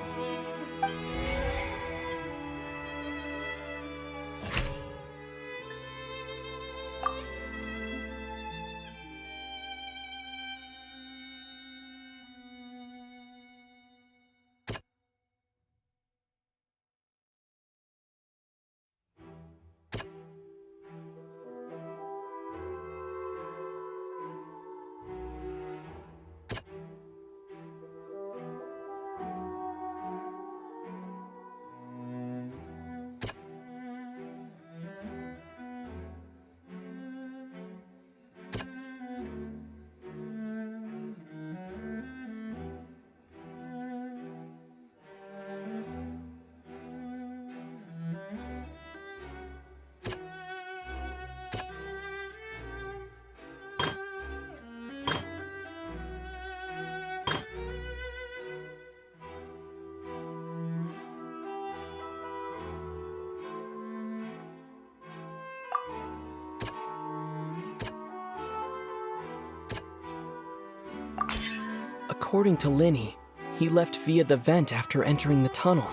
According to Linney, he left via the vent after entering the tunnel.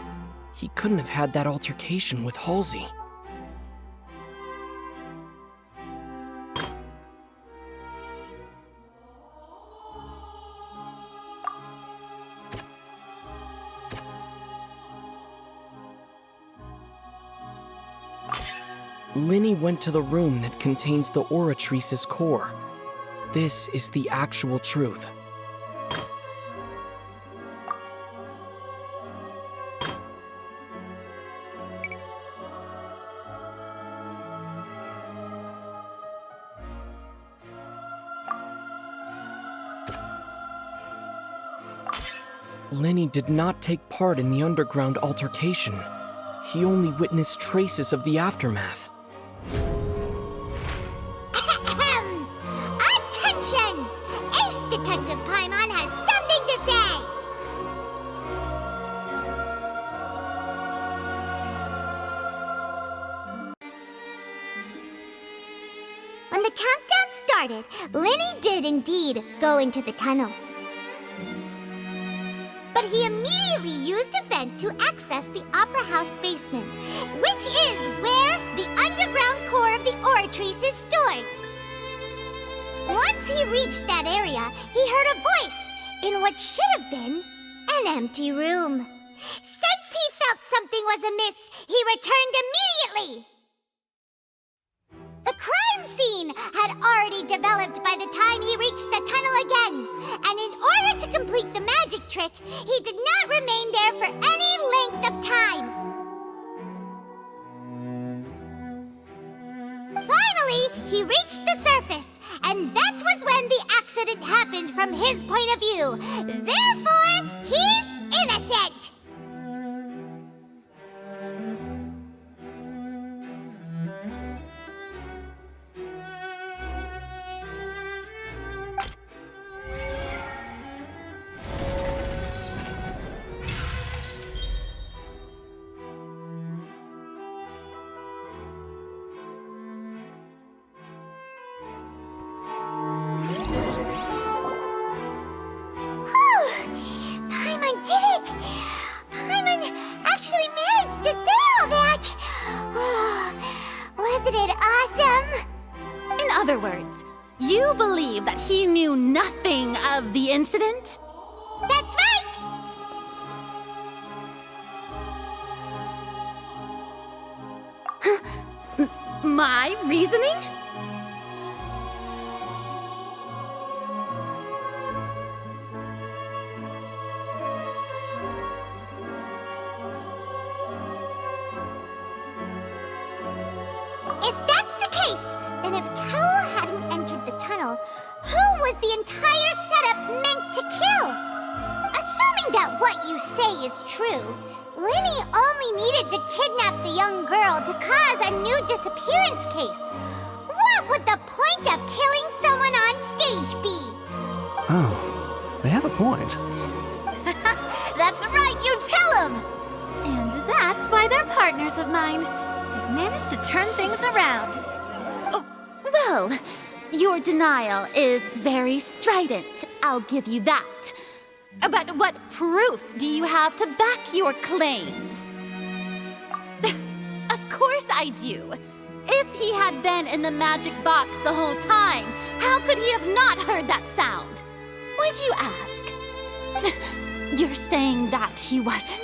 He couldn't have had that altercation with Halsey. Linney went to the room that contains the Oratrice's core. This is the actual truth. Linney did not take part in the underground altercation. He only witnessed traces of the aftermath. Attention! Ace Detective Paimon has something to say! When the countdown started, Linney did indeed go into the tunnel. But he immediately used a vent to access the Opera House basement, which is where the underground core of the Oratrice is stored. Once he reached that area, he heard a voice in what should have been an empty room. Since he felt something was amiss, he returned immediately. The crime scene had already developed by the time he reached the tunnel again, and in order to complete the magic trick, he did not remain there for any length of time. Finally, he reached the surface, and that was when the accident happened from his point of view. Therefore, he's innocent! He knew nothing of the incident? That's right! My reasoning? If that's the case, then if Cowell hadn't entered the tunnel, who was the entire setup meant to kill? Assuming that what you say is true, Lenny only needed to kidnap the young girl to cause a new disappearance case. What would the point of killing someone on stage be? Oh, they have a point. That's right, you tell him! And that's why they're partners of mine. They've managed to turn things around. Oh, well, your denial is very strident, I'll give you that. But what proof do you have to back your claims? Of course I do. If he had been in the magic box the whole time, how could he have not heard that sound? Why do you ask? You're saying that he wasn't?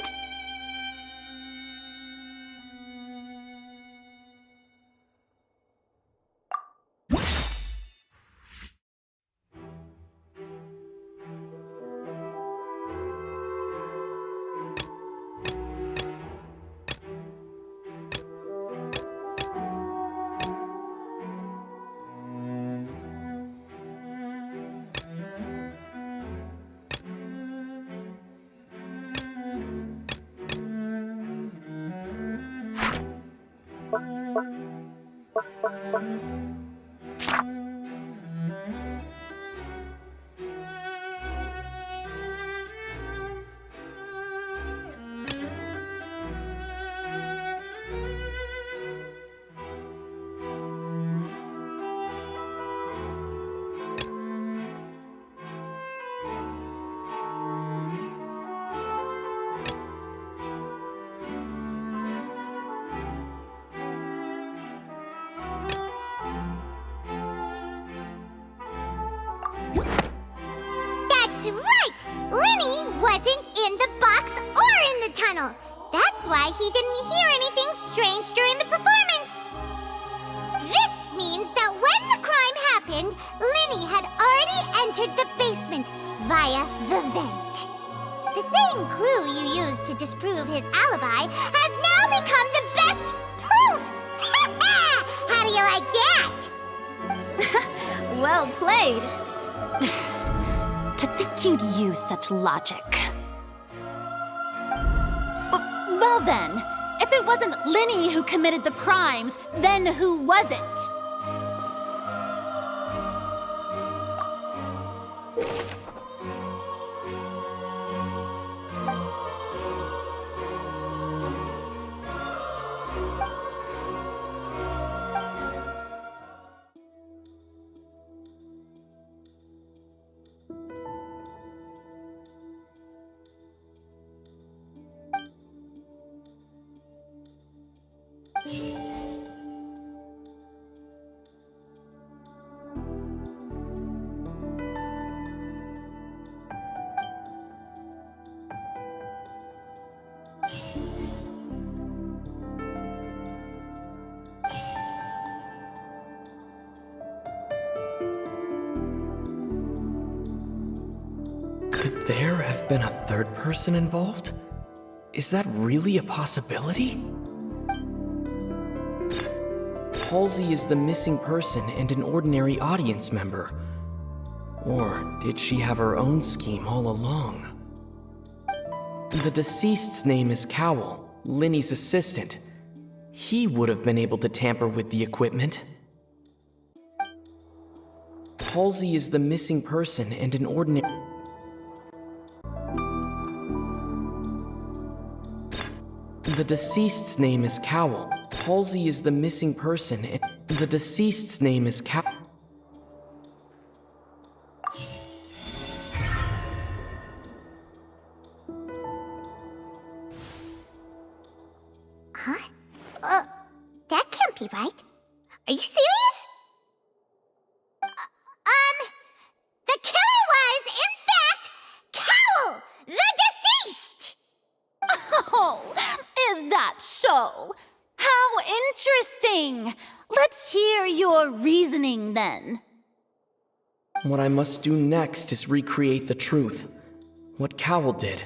That's why he didn't hear anything strange during the performance. This means that when the crime happened, Lenny had already entered the basement via the vent. The same clue you used to disprove his alibi has now become the best proof! How do you like that? Well played. To think you'd use such logic. Well then, if it wasn't Lenny who committed the crimes, then who was it? Could there have been a third person involved? Is that really a possibility? Halsey is the missing person and an ordinary audience member. Or did she have her own scheme all along? The deceased's name is Cowell, Linny's assistant. He would have been able to tamper with the equipment. Halsey is the missing person and an ordinary... The deceased's name is Cowell. Halsey is the missing person and... The deceased's name is Cowell. Huh? That can't be right. Are you serious? The killer was, in fact, Cowell, the deceased! Oh, is that so? How interesting! Let's hear your reasoning then. What I must do next is recreate the truth. What Cowell did,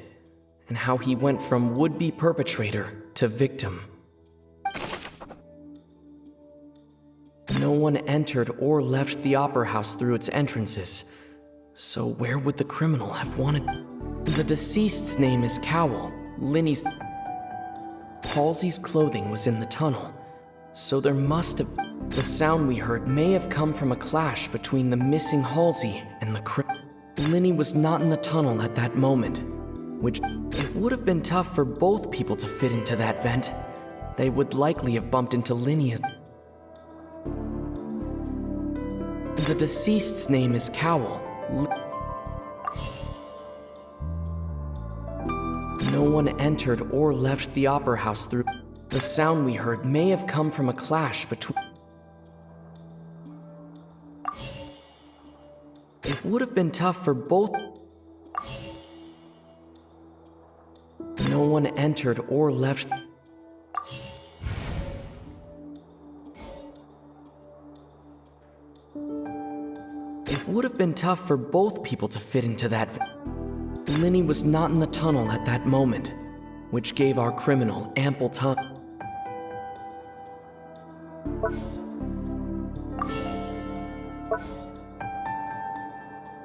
and how he went from would-be perpetrator to victim. No one entered or left the Opera House through its entrances, so where would the criminal have wanted? The deceased's name is Cowell, Linny's... Halsey's clothing was in the tunnel, so there must have... The sound we heard may have come from a clash between the missing Halsey and the Linny was not in the tunnel at that moment, which... It would have been tough for both people to fit into that vent. They would likely have bumped into Linny as... The deceased's name is Cowell. No one entered or left the Opera House through... The sound we heard may have come from a clash between... It would have been tough for both... No one entered or left... It would have been tough for both people to fit into that... Linny was not in the tunnel at that moment, which gave our criminal ample time.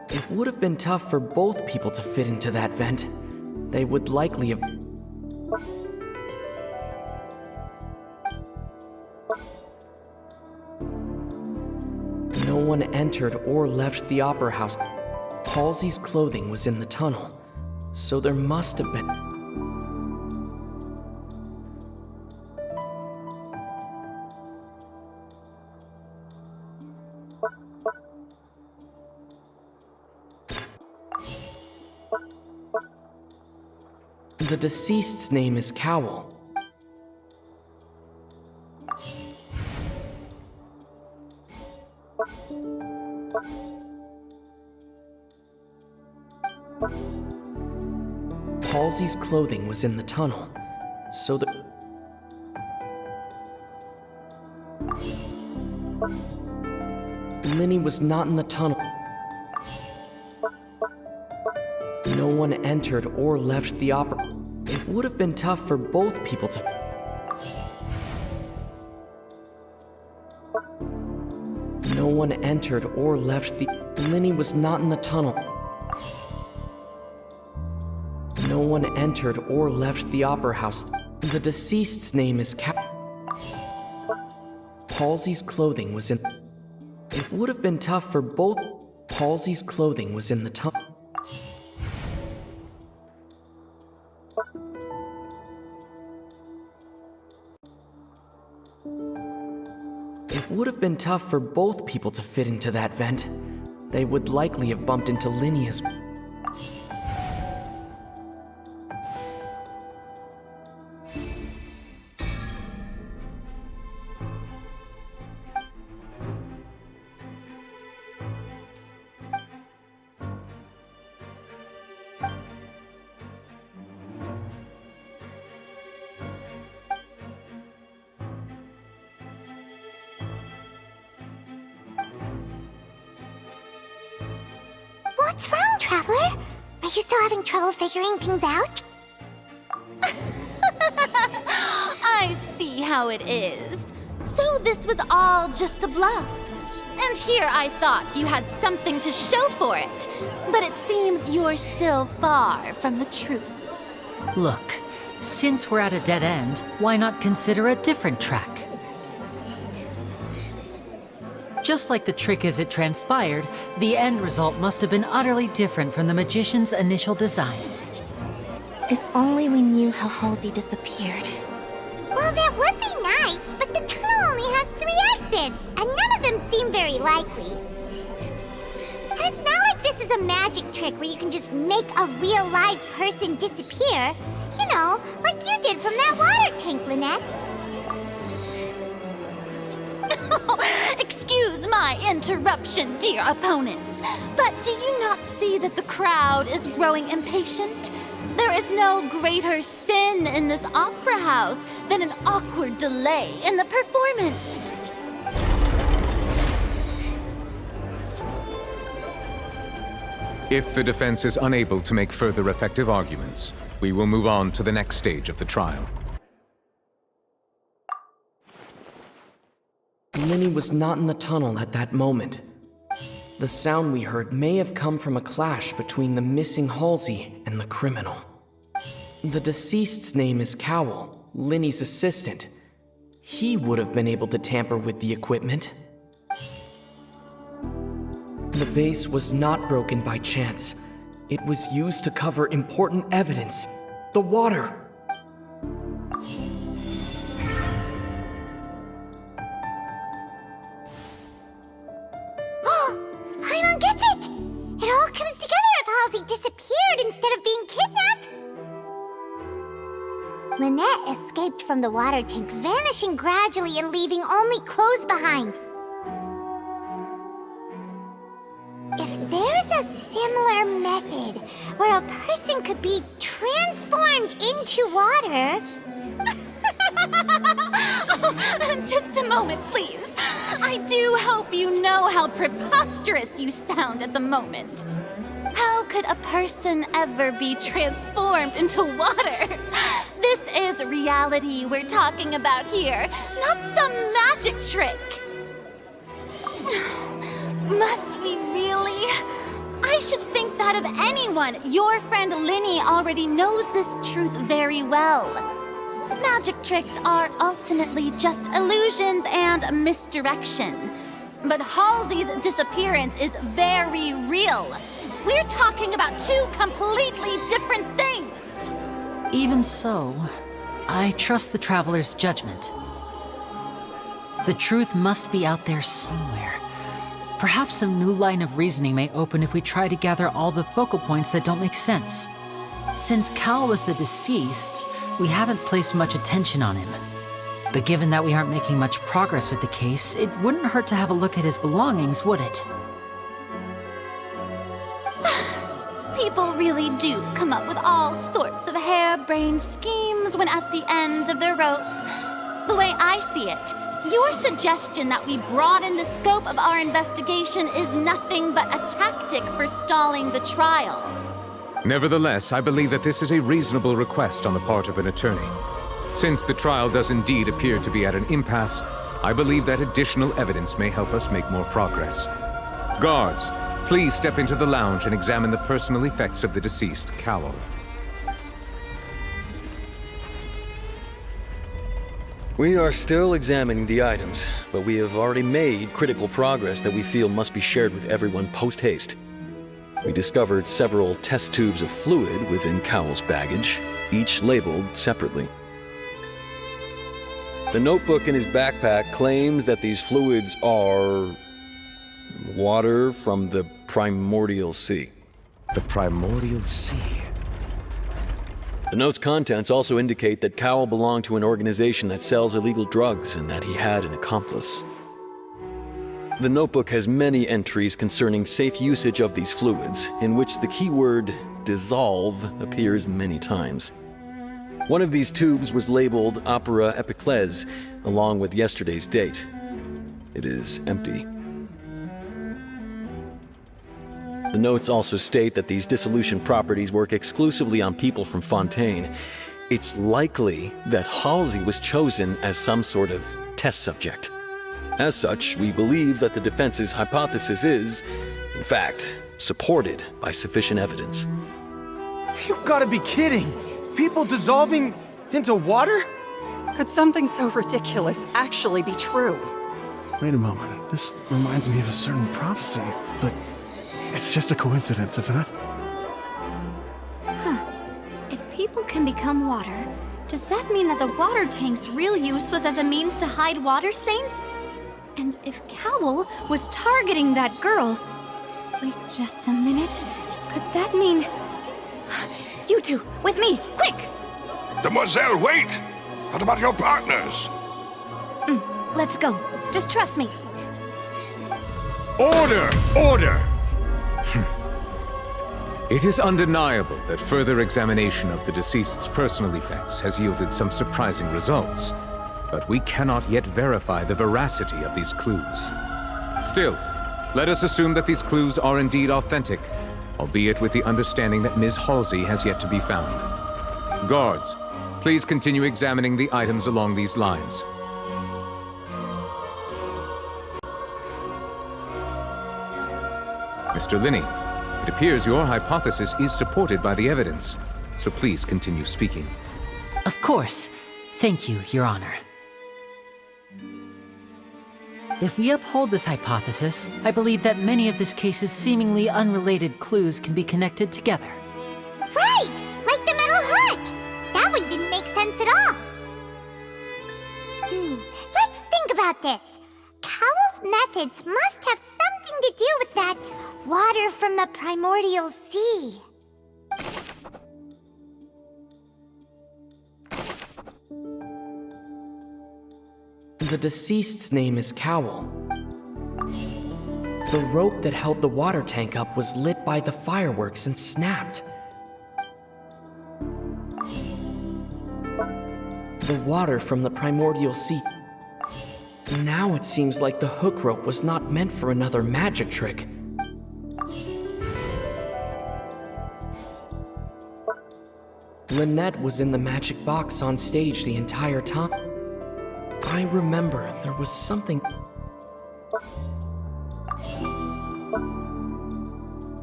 It would have been tough for both people to fit into that vent. They would likely have... No one entered or left the Opera House. Halsey's clothing was in the tunnel, so there must have been... The deceased's name is Cowell. Halsey's clothing was in the tunnel, so the... Linny was not in the tunnel. No one entered or left the Opera... It would have been tough for both people to... No one entered or left the... Linny was not in the tunnel. No one entered or left the Opera House. The deceased's name is Halsey's clothing was in... It would have been tough for both... Halsey's clothing was in the tunnel. It would have been tough for both people to fit into that vent. They would likely have bumped into Linny as... What's wrong, Traveler? Are you still having trouble figuring things out? I see how it is. So this was all just a bluff. And here I thought you had something to show for it. But it seems you're still far from the truth. Look, since we're at a dead end, why not consider a different track? Just like the trick as it transpired, the end result must have been utterly different from the magician's initial design. If only we knew how Halsey disappeared. Well, that would be nice, but the tunnel only has 3 exits, and none of them seem very likely. And it's not like this is a magic trick where you can just make a real live person disappear. You know, like you did from that water tank, Lynette. Excuse my interruption, dear opponents, but do you not see that the crowd is growing impatient? There is no greater sin in this opera house than an awkward delay in the performance. If the defense is unable to make further effective arguments, we will move on to the next stage of the trial. Linny was not in the tunnel at that moment. The sound we heard may have come from a clash between the missing Halsey and the criminal. The deceased's name is Cowell, Linny's assistant. He would have been able to tamper with the equipment. The vase was not broken by chance. It was used to cover important evidence. The water. Paimon gets it! It all comes together if Halsey disappeared instead of being kidnapped. Lynette escaped from the water tank, vanishing gradually and leaving only clothes behind. If there's a similar method where a person could be transformed into water... Oh, just a moment, please. I do hope you know how preposterous you sound at the moment. How could a person ever be transformed into water? This is reality we're talking about here, not some magic trick. Must we really? I should think that of anyone. Your friend Linny already knows this truth very well. Magic tricks are ultimately just illusions and misdirection. But Halsey's disappearance is very real. We're talking about 2 completely different things. Even so, I trust the Traveler's judgment. The truth must be out there somewhere. Perhaps some new line of reasoning may open if we try to gather all the focal points that don't make sense. Since Cal was the deceased, we haven't placed much attention on him. But given that we aren't making much progress with the case, it wouldn't hurt to have a look at his belongings, would it? People really do come up with all sorts of harebrained schemes when at the end of their rope. The way I see it, your suggestion that we broaden the scope of our investigation is nothing but a tactic for stalling the trial. Nevertheless, I believe that this is a reasonable request on the part of an attorney. Since the trial does indeed appear to be at an impasse, I believe that additional evidence may help us make more progress. Guards, please step into the lounge and examine the personal effects of the deceased, Cowell. We are still examining the items, but we have already made critical progress that we feel must be shared with everyone post-haste. We discovered several test tubes of fluid within Cowell's baggage, each labeled separately. The notebook in his backpack claims that these fluids are water from the primordial sea. The primordial sea? The note's contents also indicate that Cowell belonged to an organization that sells illegal drugs and that he had an accomplice. The notebook has many entries concerning safe usage of these fluids, in which the keyword dissolve appears many times. One of these tubes was labeled Opera Epiclese, along with yesterday's date. It is empty. The notes also state that these dissolution properties work exclusively on people from Fontain. It's likely that Halsey was chosen as some sort of test subject. As such, we believe that the defense's hypothesis is, in fact, supported by sufficient evidence. You've got to be kidding! People dissolving into water? Could something so ridiculous actually be true? Wait a moment. This reminds me of a certain prophecy, but it's just a coincidence, isn't it? Huh. If people can become water, does that mean that the water tank's real use was as a means to hide water stains? And if Cowl was targeting that girl... Wait just a minute. Could that mean... You two, with me, quick! Demoiselle, wait! What about your partners? Let's go. Just trust me. Order! Order! It is undeniable that further examination of the deceased's personal effects has yielded some surprising results, but we cannot yet verify the veracity of these clues. Still, let us assume that these clues are indeed authentic, albeit with the understanding that Ms. Halsey has yet to be found. Guards, please continue examining the items along these lines. Mr. Linney, it appears your hypothesis is supported by the evidence, so please continue speaking. Of course. Thank you, Your Honor. If we uphold this hypothesis, I believe that many of this case's seemingly unrelated clues can be connected together. Right! Like the metal hook! That one didn't make sense at all. Let's think about this. Cowell's methods must have something to do with that water from the primordial sea. The deceased's name is Cowl. The rope that held the water tank up was lit by the fireworks and snapped. The water from the primordial sea. Now it seems like the hook rope was not meant for another magic trick. Lynette was in the magic box on stage the entire time. I remember there was something...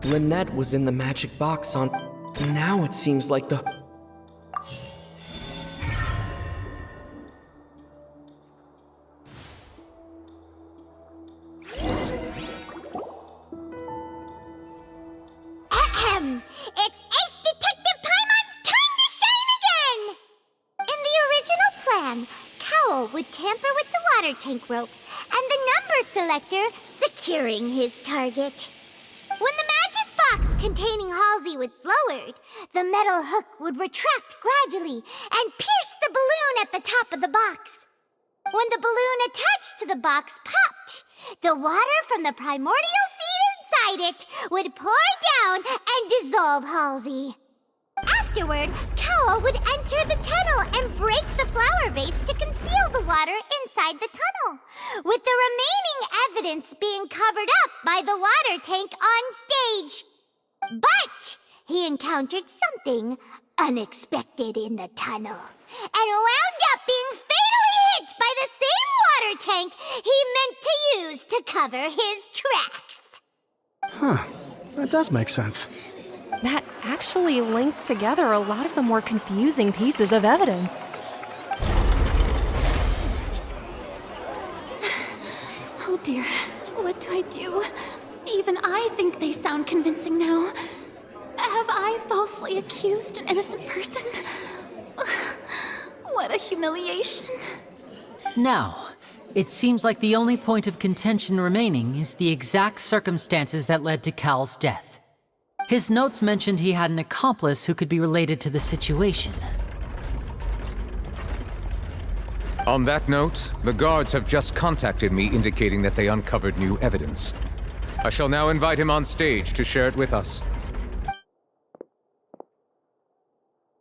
Lynette was in the magic box on... Now it seems like the... It's Ace Detective Paimon's time to shine again! In the original plan, Cowell would tamper with the water tank rope and the number selector securing his target. When the magic box containing Halsey was lowered, the metal hook would retract gradually and pierce the balloon at the top of the box. When the balloon attached to the box popped, the water from the primordial seed inside it would pour down and dissolve Halsey. Afterward, Cowell would enter the tunnel and break the flower vase to conceal the water inside the tunnel, with the remaining evidence being covered up by the water tank on stage. But he encountered something unexpected in the tunnel and wound up being fatally hit by the same water tank he meant to use to cover his tracks. Huh. That does make sense. That actually links together a lot of the more confusing pieces of evidence. Oh dear, what do I do? Even I think they sound convincing now. Have I falsely accused an innocent person? What a humiliation. Now, it seems like the only point of contention remaining is the exact circumstances that led to Cal's death. His notes mentioned he had an accomplice who could be related to the situation. On that note, the guards have just contacted me indicating that they uncovered new evidence. I shall now invite him on stage to share it with us.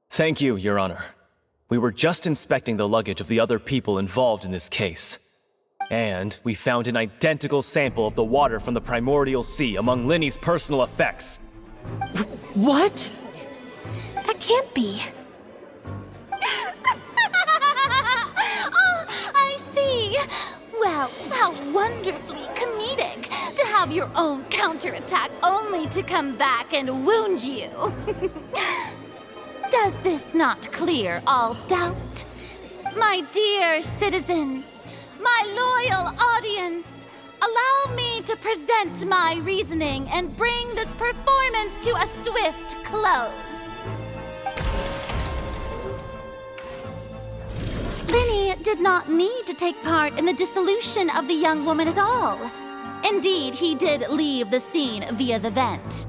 Thank you, Your Honor. We were just inspecting the luggage of the other people involved in this case. And we found an identical sample of the water from the primordial sea among Linny's personal effects. What? That can't be. Oh, I see. Well, how wonderfully comedic to have your own counterattack only to come back and wound you. Does this not clear all doubt? My dear citizens, my loyal audience, allow me to present my reasoning and bring this performance to a swift close. Linny did not need to take part in the dissolution of the young woman at all. Indeed, he did leave the scene via the vent.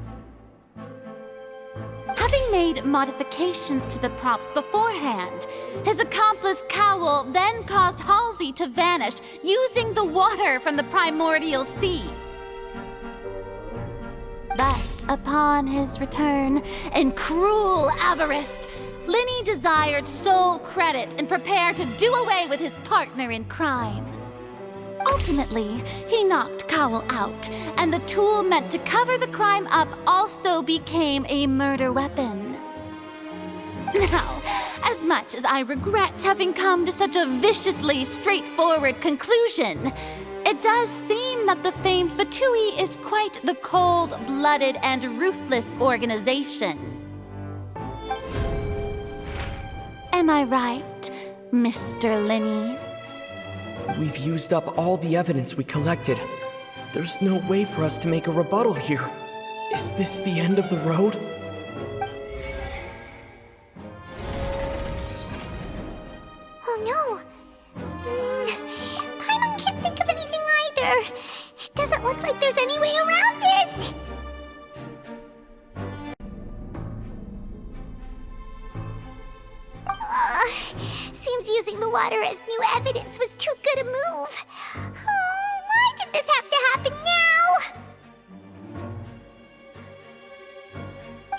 Having made modifications to the props beforehand, his accomplice Cowell then caused Halsey to vanish using the water from the primordial sea. But upon his return, in cruel avarice, Linny desired sole credit and prepared to do away with his partner in crime. Ultimately, he knocked Cowell out, and the tool meant to cover the crime up also became a murder weapon. Now, as much as I regret having come to such a viciously straightforward conclusion, it does seem that the famed Fatui is quite the cold-blooded and ruthless organization. Am I right, Mr. Linny? We've used up all the evidence we collected. There's no way for us to make a rebuttal here. Is this the end of the road? Oh no! Paimon can't think of anything either. It doesn't look like there's any way around this. Seems using the water as new evidence was too good a move. Oh, why did this have to happen now?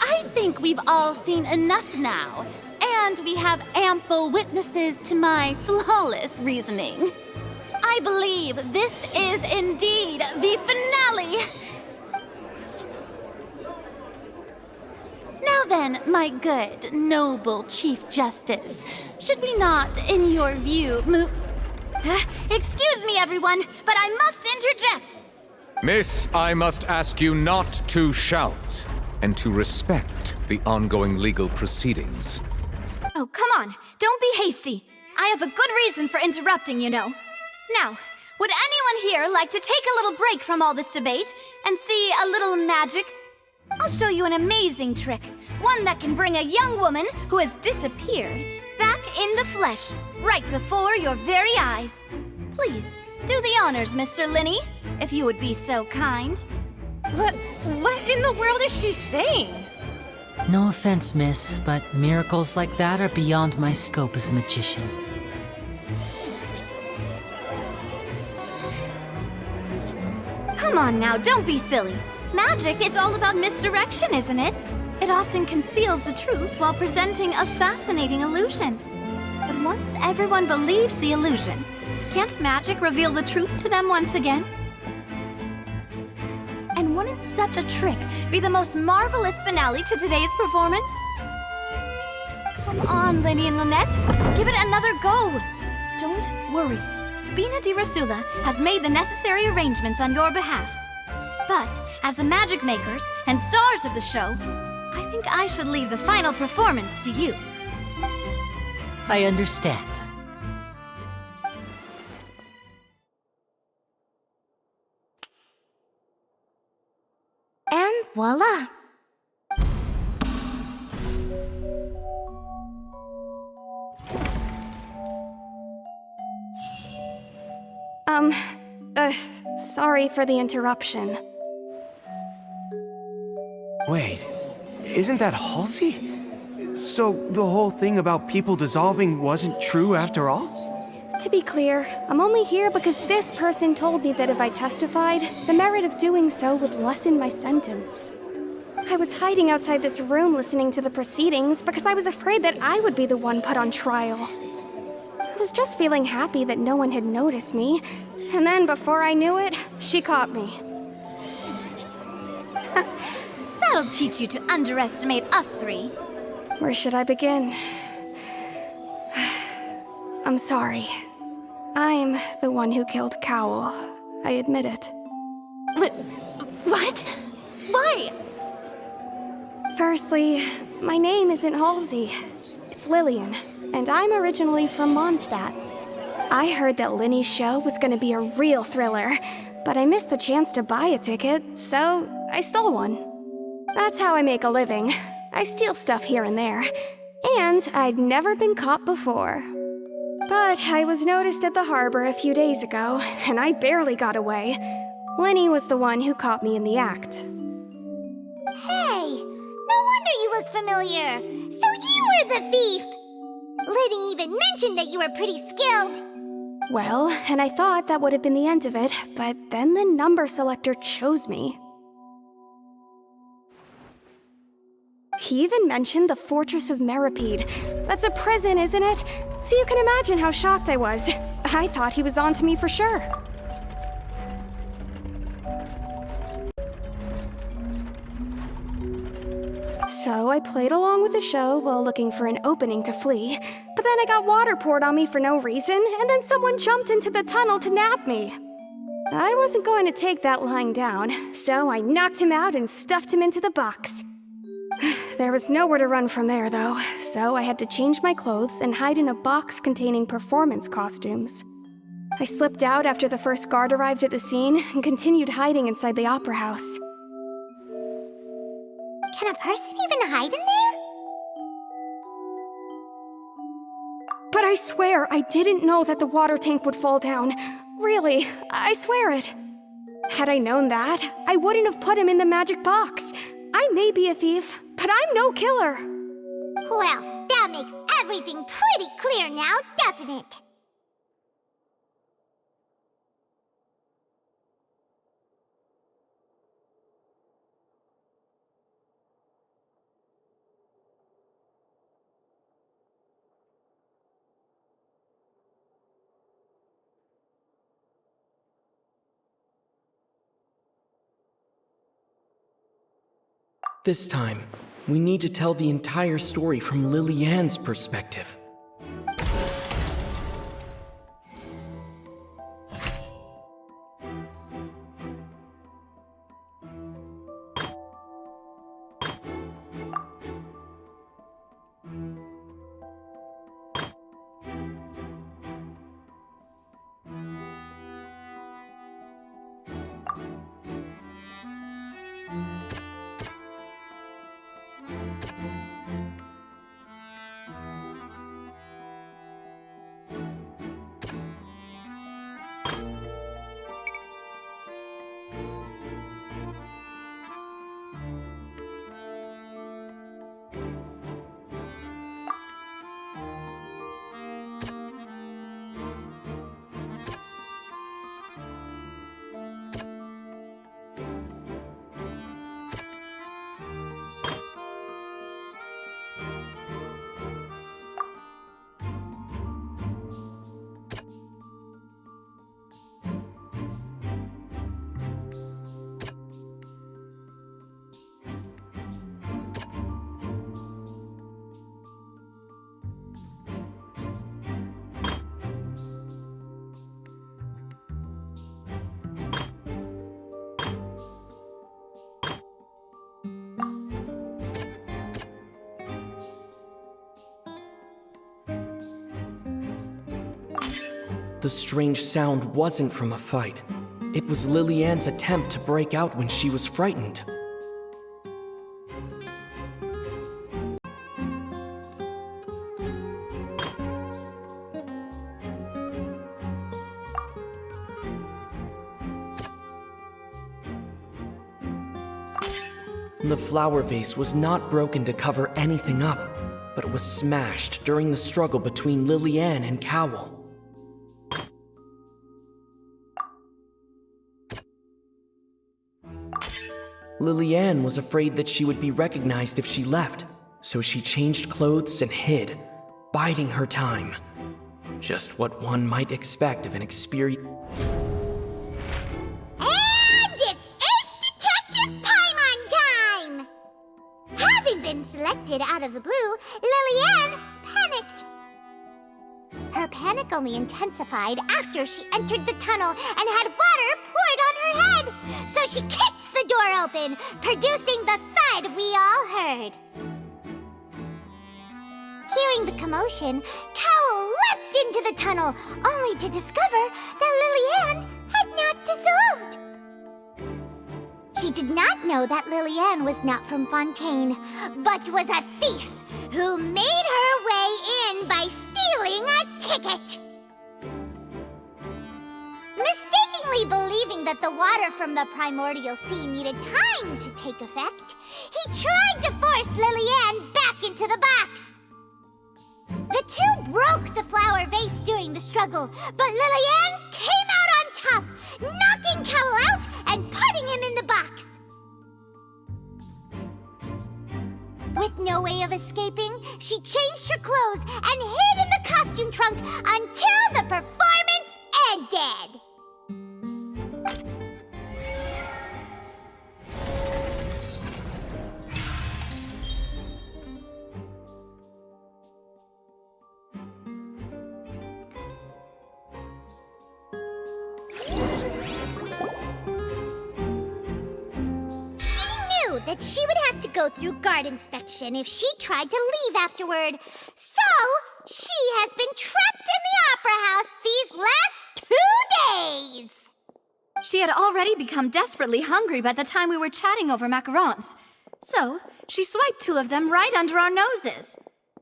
I think we've all seen enough now, and we have ample witnesses to my flawless reasoning. I believe this is indeed the finale. Now then, my good, noble Chief Justice, should we not, in your view, move... Excuse me, everyone, but I must interject! Miss, I must ask you not to shout, and to respect the ongoing legal proceedings. Oh, come on, don't be hasty. I have a good reason for interrupting, you know. Now, would anyone here like to take a little break from all this debate and see a little magic? I'll show you an amazing trick, one that can bring a young woman who has disappeared back in the flesh, right before your very eyes. Please, do the honors, Mr. Linny, if you would be so kind. What in the world is she saying? No offense, miss, but miracles like that are beyond my scope as a magician. Come on now, don't be silly. Magic is all about misdirection, isn't it? It often conceals the truth while presenting a fascinating illusion. But once everyone believes the illusion, can't magic reveal the truth to them once again? And wouldn't such a trick be the most marvelous finale to today's performance? Come on, Linny and Lynette, give it another go. Don't worry, Spina di Rosula has made the necessary arrangements on your behalf. But as the magic makers and stars of the show, I think I should leave the final performance to you. I understand. And voila! Sorry for the interruption. Wait, isn't that Halsey? So the whole thing about people dissolving wasn't true after all? To be clear, I'm only here because this person told me that if I testified, the merit of doing so would lessen my sentence. I was hiding outside this room listening to the proceedings because I was afraid that I would be the one put on trial. I was just feeling happy that no one had noticed me, and then before I knew it, she caught me. That'll teach you to underestimate us three. Where should I begin? I'm sorry. I'm the one who killed Cowl. I admit it. What? Why? Firstly, my name isn't Halsey. It's Lillian, and I'm originally from Mondstadt. I heard that Linny's show was gonna be a real thriller, but I missed the chance to buy a ticket, so I stole one. That's how I make a living. I steal stuff here and there, and I'd never been caught before. But I was noticed at the harbor a few days ago, and I barely got away. Linny was the one who caught me in the act. Hey, no wonder you look familiar. So you were the thief! Liddy even mentioned that you were pretty skilled. Well, and I thought that would have been the end of it, but then the number selector chose me. He even mentioned the Fortress of Meripede. That's a prison, isn't it? So you can imagine how shocked I was. I thought he was onto me for sure. So I played along with the show while looking for an opening to flee, but then I got water poured on me for no reason, and then someone jumped into the tunnel to nab me. I wasn't going to take that lying down, so I knocked him out and stuffed him into the box. There was nowhere to run from there, though, so I had to change my clothes and hide in a box containing performance costumes. I slipped out after the first guard arrived at the scene and continued hiding inside the opera house. Can a person even hide in there? But I swear I didn't know that the water tank would fall down. Really, I swear it. Had I known that, I wouldn't have put him in the magic box. I may be a thief, but I'm no killer. Well, that makes everything pretty clear now, doesn't it? This time, we need to tell the entire story from Lily-Ann's perspective. The strange sound wasn't from a fight. It was Lily-Ann's attempt to break out when she was frightened. The flower vase was not broken to cover anything up, but was smashed during the struggle between Lily-Ann and Cowl. Lily-Ann was afraid that she would be recognized if she left, so she changed clothes and hid, biding her time. Just what one might expect of an experience. been selected out of the blue, Lillian panicked. Her panic only intensified after she entered the tunnel and had water poured on her head. So she kicked the door open, producing the thud we all heard. Hearing the commotion, Cowell leapt into the tunnel, only to discover that Lillian had not dissolved. He did not know that Lillian was not from Fontaine, but was a thief who made her way in by stealing a ticket. Mistakenly believing that the water from the primordial sea needed time to take effect, he tried to force Lillian back into the box. The two broke the flower vase during the struggle, but Lillian came out on top, knocking Cowell out and putting him in the box. With no way of escaping, she changed her clothes and hid in the costume trunk until the performance ended. That she would have to go through guard inspection if she tried to leave afterward. So, she has been trapped in the Opera House these last 2 days. She had already become desperately hungry by the time we were chatting over macarons. So, she swiped 2 of them right under our noses.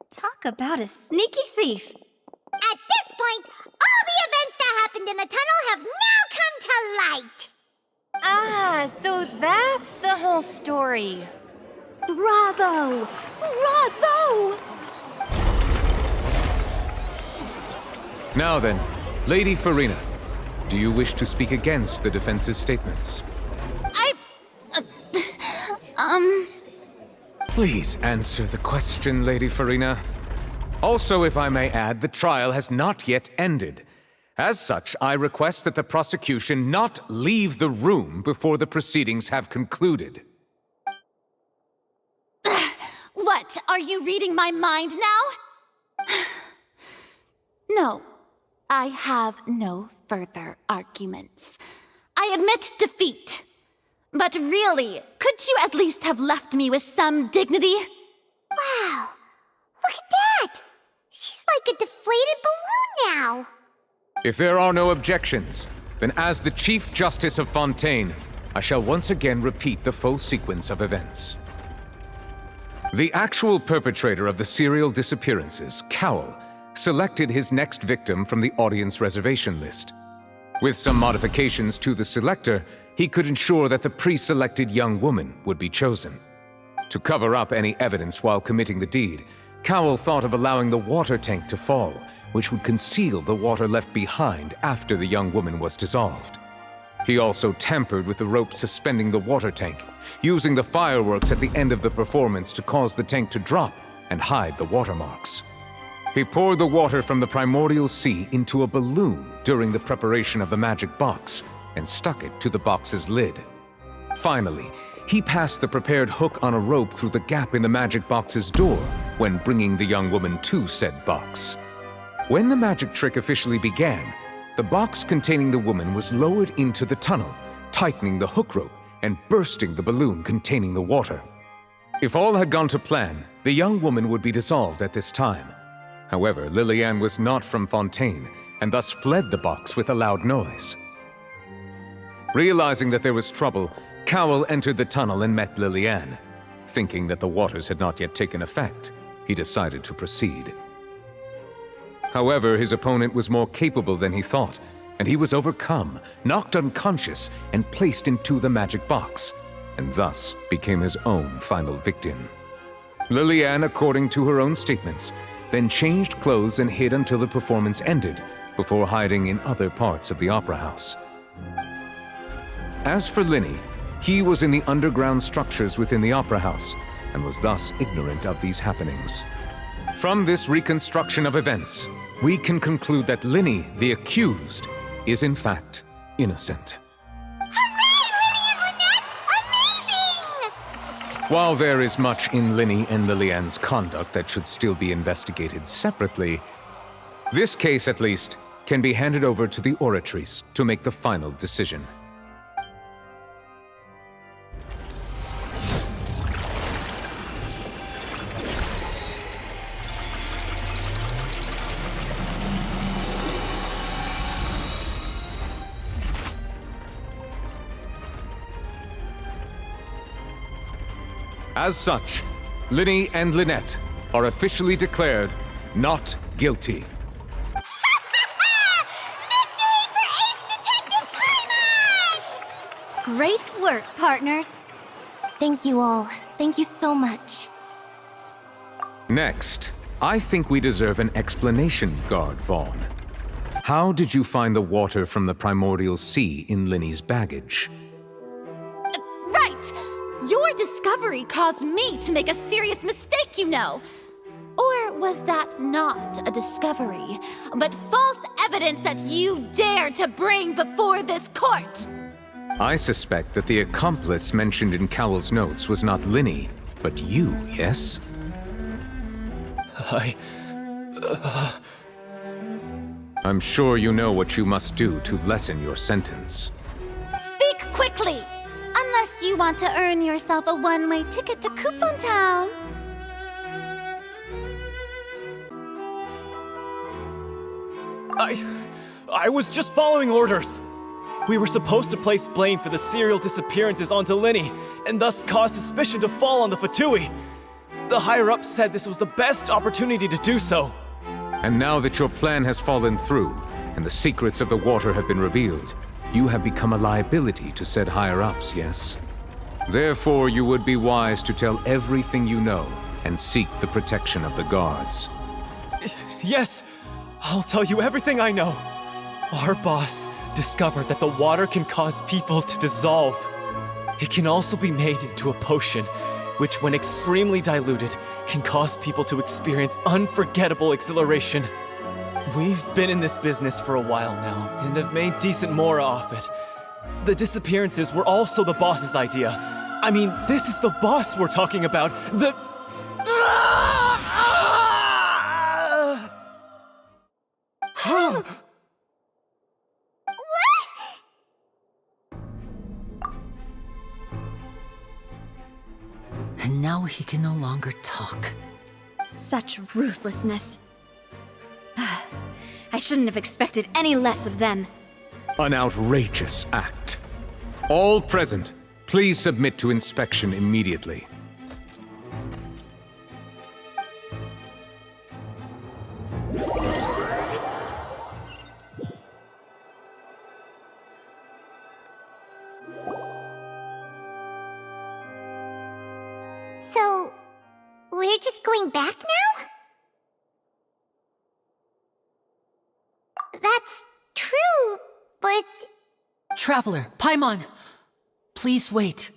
Talk about a sneaky thief. At this point, all the events that happened in the tunnel have now come to light. Ah, so that's the whole story. Bravo! Bravo! Now then, Lady Farina, do you wish to speak against the defense's statements? Please answer the question, Lady Farina. Also, if I may add, the trial has not yet ended. As such, I request that the prosecution not leave the room before the proceedings have concluded. What, are you reading my mind now? No, I have no further arguments. I admit defeat. But really, could you at least have left me with some dignity? Wow, look at that! She's like a deflated balloon now. If there are no objections, then as the Chief Justice of Fontaine, I shall once again repeat the full sequence of events. The actual perpetrator of the serial disappearances, Cowell, selected his next victim from the audience reservation list. With some modifications to the selector, he could ensure that the pre-selected young woman would be chosen. To cover up any evidence while committing the deed, Cowell thought of allowing the water tank to fall, which would conceal the water left behind after the young woman was dissolved. He also tampered with the rope suspending the water tank, using the fireworks at the end of the performance to cause the tank to drop and hide the watermarks. He poured the water from the primordial sea into a balloon during the preparation of the magic box and stuck it to the box's lid. Finally, he passed the prepared hook on a rope through the gap in the magic box's door when bringing the young woman to said box. When the magic trick officially began, the box containing the woman was lowered into the tunnel, tightening the hook rope and bursting the balloon containing the water. If all had gone to plan, the young woman would be dissolved at this time. However, Lillian was not from Fontaine and thus fled the box with a loud noise. Realizing that there was trouble, Cowell entered the tunnel and met Lillian. Thinking that the waters had not yet taken effect, he decided to proceed. However, his opponent was more capable than he thought, and he was overcome, knocked unconscious, and placed into the magic box, and thus became his own final victim. Lillian, according to her own statements, then changed clothes and hid until the performance ended, before hiding in other parts of the opera house. As for Linny, he was in the underground structures within the opera house, and was thus ignorant of these happenings. From this reconstruction of events, we can conclude that Linny, the accused, is in fact innocent. While there is much in Linny and Lillian's conduct that should still be investigated separately, this case, at least, can be handed over to the Oratrice to make the final decision. As such, Linny and Lynette are officially declared not guilty. Great work, partners. Thank you all. Thank you so much. Next, I think we deserve an explanation, Guard Vaughn. How did you find the water from the primordial sea in Linny's baggage? Right! Your discovery caused me to make a serious mistake, you know. Or was that not a discovery, but false evidence that you dared to bring before this court? I suspect that the accomplice mentioned in Cowell's notes was not Linny, but you, yes? I'm sure you know what you must do to lessen your sentence. Speak quickly! Unless you want to earn yourself a one-way ticket to Coupon Town. I was just following orders. We were supposed to place blame for the serial disappearances onto Linny, and thus cause suspicion to fall on the Fatui. The higher-ups said this was the best opportunity to do so. And now that your plan has fallen through, and the secrets of the water have been revealed, you have become a liability to said higher-ups, yes? Therefore, you would be wise to tell everything you know, and seek the protection of the guards. Yes, I'll tell you everything I know. Our boss discovered that the water can cause people to dissolve. It can also be made into a potion, which when extremely diluted, can cause people to experience unforgettable exhilaration. We've been in this business for a while now, and have made decent mora off it. The disappearances were also the boss's idea. I mean, this is the boss we're talking about. And now he can no longer talk. Such ruthlessness. I shouldn't have expected any less of them. An outrageous act. All present, please submit to inspection immediately. So, we're just going back now? That's true, but... Traveler, Paimon! Please wait.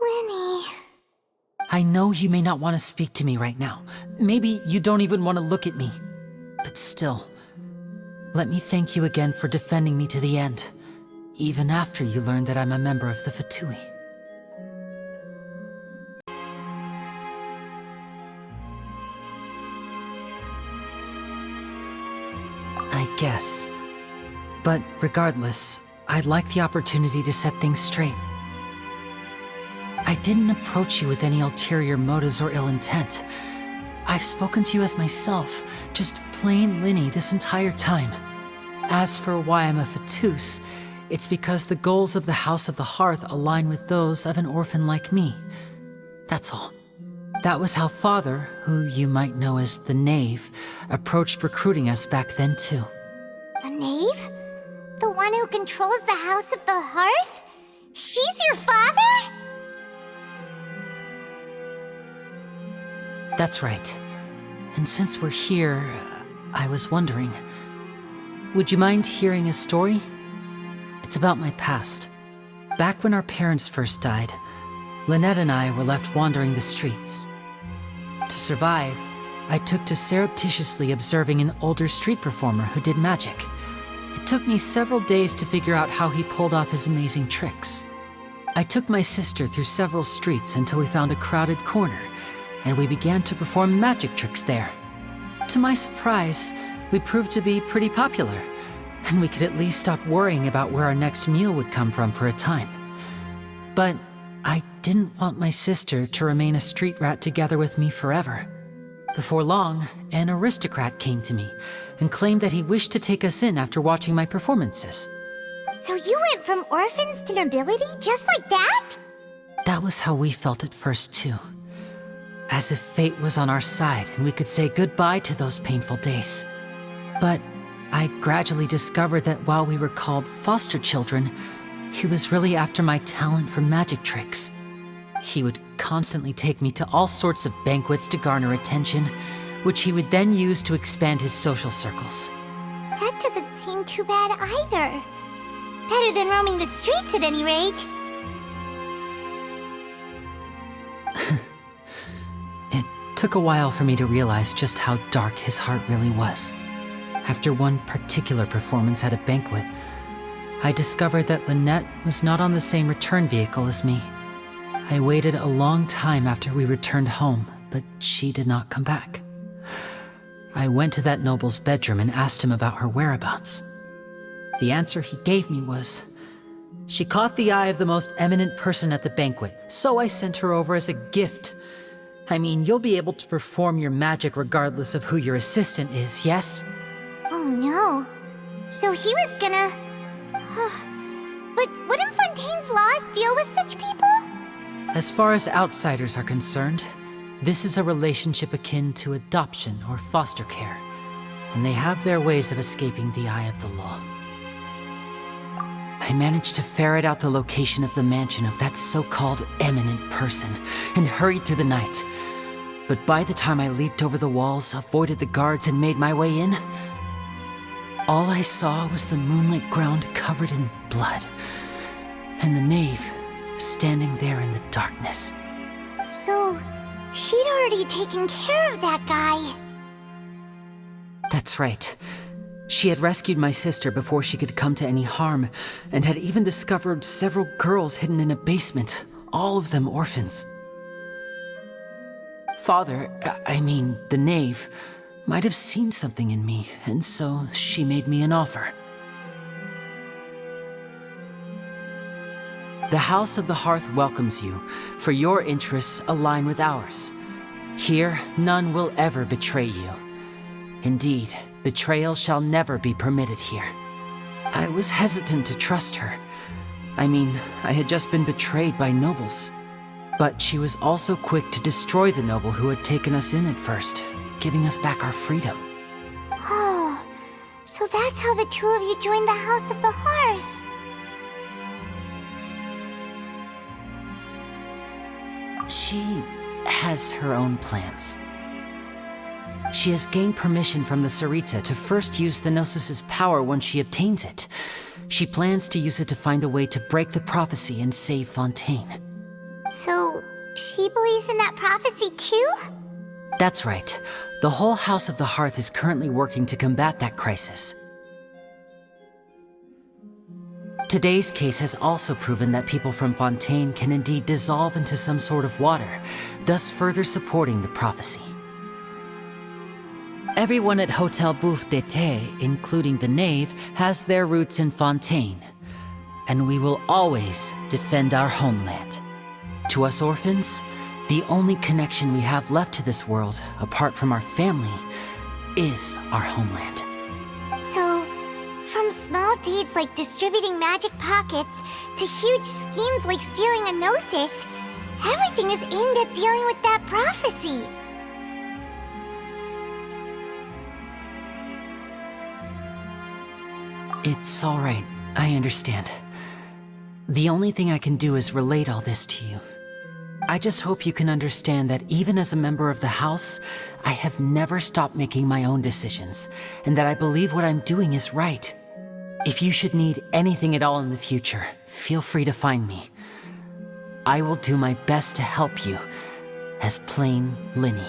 Linny... I know you may not want to speak to me right now. Maybe you don't even want to look at me. But still, let me thank you again for defending me to the end, even after you learned that I'm a member of the Fatui. I guess. But regardless, I'd like the opportunity to set things straight. I didn't approach you with any ulterior motives or ill intent. I've spoken to you as myself, just plain Linny this entire time. As for why I'm a Fatus, it's because the goals of the House of the Hearth align with those of an orphan like me. That's all. That was how Father, who you might know as the Knave, approached recruiting us back then too. The Knave? The one who controls the House of the Hearth? She's your father? That's right. And since we're here, I was wondering, would you mind hearing a story? It's about my past. Back when our parents first died, Lynette and I were left wandering the streets. To survive, I took to surreptitiously observing an older street performer who did magic. It took me several days to figure out how he pulled off his amazing tricks. I took my sister through several streets until we found a crowded corner, and we began to perform magic tricks there. To my surprise, we proved to be pretty popular, and we could at least stop worrying about where our next meal would come from for a time. But I didn't want my sister to remain a street rat together with me forever. Before long, an aristocrat came to me and claimed that he wished to take us in after watching my performances. So you went from orphans to nobility just like that? That was how we felt at first, too. As if fate was on our side and we could say goodbye to those painful days. But I gradually discovered that while we were called foster children, he was really after my talent for magic tricks. He would constantly take me to all sorts of banquets to garner attention, which he would then use to expand his social circles. That doesn't seem too bad either. Better than roaming the streets at any rate. It took a while for me to realize just how dark his heart really was. After one particular performance at a banquet, I discovered that Lynette was not on the same return vehicle as me. I waited a long time after we returned home, but she did not come back. I went to that noble's bedroom and asked him about her whereabouts. The answer he gave me was, "She caught the eye of the most eminent person at the banquet, so I sent her over as a gift. I mean, you'll be able to perform your magic regardless of who your assistant is, yes?" Oh no. So he was gonna... But wouldn't Fontaine's laws deal with such people? As far as outsiders are concerned, this is a relationship akin to adoption or foster care, and they have their ways of escaping the eye of the law. I managed to ferret out the location of the mansion of that so-called eminent person and hurried through the night. But by the time I leaped over the walls, avoided the guards, and made my way in, all I saw was the moonlit ground covered in blood, and the knave standing there in the darkness. So, she'd already taken care of that guy. That's right. She had rescued my sister before she could come to any harm, and had even discovered several girls hidden in a basement, all of them orphans. Father, the knave, might have seen something in me, and so she made me an offer. The House of the Hearth welcomes you, for your interests align with ours. Here, none will ever betray you. Indeed, betrayal shall never be permitted here. I was hesitant to trust her. I had just been betrayed by nobles. But she was also quick to destroy the noble who had taken us in at first, giving us back our freedom. Oh, so that's how the two of you joined the House of the Hearth. She has her own plans. She has gained permission from the Tsaritsa to first use the Gnosis' power once she obtains it. She plans to use it to find a way to break the prophecy and save Fontaine. So, she believes in that prophecy too? That's right. The whole House of the Hearth is currently working to combat that crisis. Today's case has also proven that people from Fontaine can indeed dissolve into some sort of water, thus further supporting the prophecy. Everyone at Hotel Bouffe d'été, including the knave, has their roots in Fontaine. And we will always defend our homeland. To us orphans, the only connection we have left to this world, apart from our family, is our homeland. So, from small deeds like distributing magic pockets to huge schemes like stealing a Gnosis, everything is aimed at dealing with that prophecy. It's all right. I understand. The only thing I can do is relate all this to you. I just hope you can understand that even as a member of the House, I have never stopped making my own decisions, and that I believe what I'm doing is right. If you should need anything at all in the future, feel free to find me. I will do my best to help you, as plain Linny.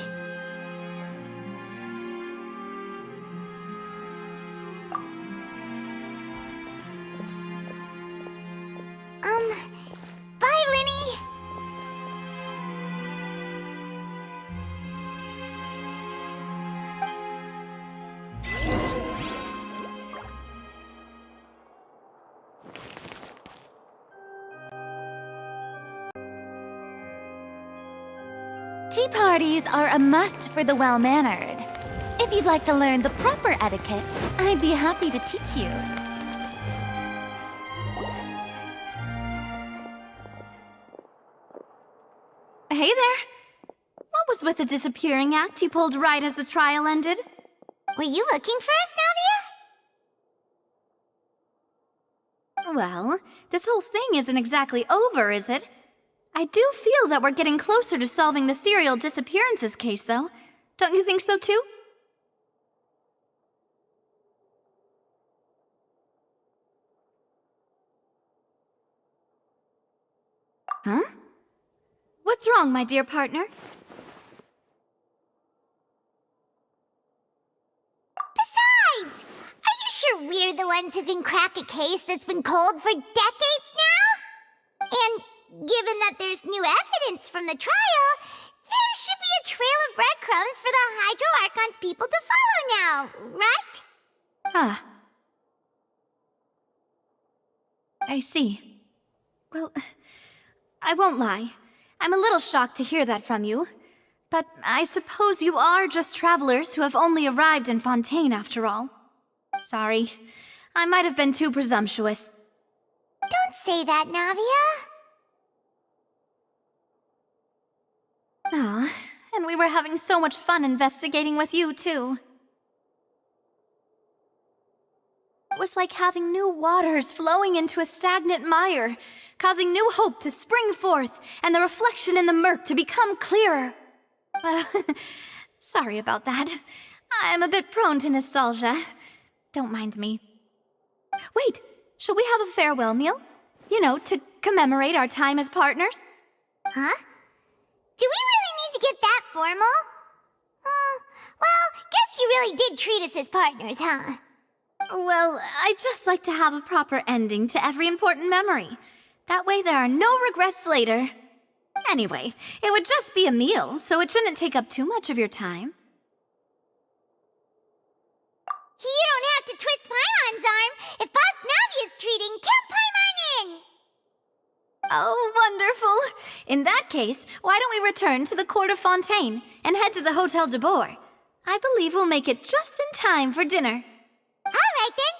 Bye, Linny. Tea parties are a must for the well-mannered. If you'd like to learn the proper etiquette, I'd be happy to teach you. Hey there. What was with the disappearing act you pulled right as the trial ended? Were you looking for us, Navia? Well, this whole thing isn't exactly over, is it? I do feel that we're getting closer to solving the serial disappearances case, though. Don't you think so, too? Huh? What's wrong, my dear partner? Besides, are you sure we're the ones who can crack a case that's been cold for decades now? And given that there's new evidence from the trial, there should be a trail of breadcrumbs for the Hydro Archon's people to follow now, right? Ah. I see. Well, I won't lie. I'm a little shocked to hear that from you. But I suppose you are just travelers who have only arrived in Fontaine after all. Sorry. I might have been too presumptuous. Don't say that, Navia. Ah, and we were having so much fun investigating with you, too. It was like having new waters flowing into a stagnant mire, causing new hope to spring forth, and the reflection in the murk to become clearer. Sorry about that. I'm a bit prone to nostalgia. Don't mind me. Wait, shall we have a farewell meal? You know, to commemorate our time as partners? Huh? Do we really need to get that formal? Well, guess you really did treat us as partners, huh? Well, I'd just like to have a proper ending to every important memory. That way there are no regrets later. Anyway, it would just be a meal, so it shouldn't take up too much of your time. You don't have to twist Paimon's arm. If Boss Navia's treating, count Paimon in! Oh, wonderful. In that case, why don't we return to the court of Fontaine and head to the Hotel de Boer? I believe we'll make it just in time for dinner. All right, then.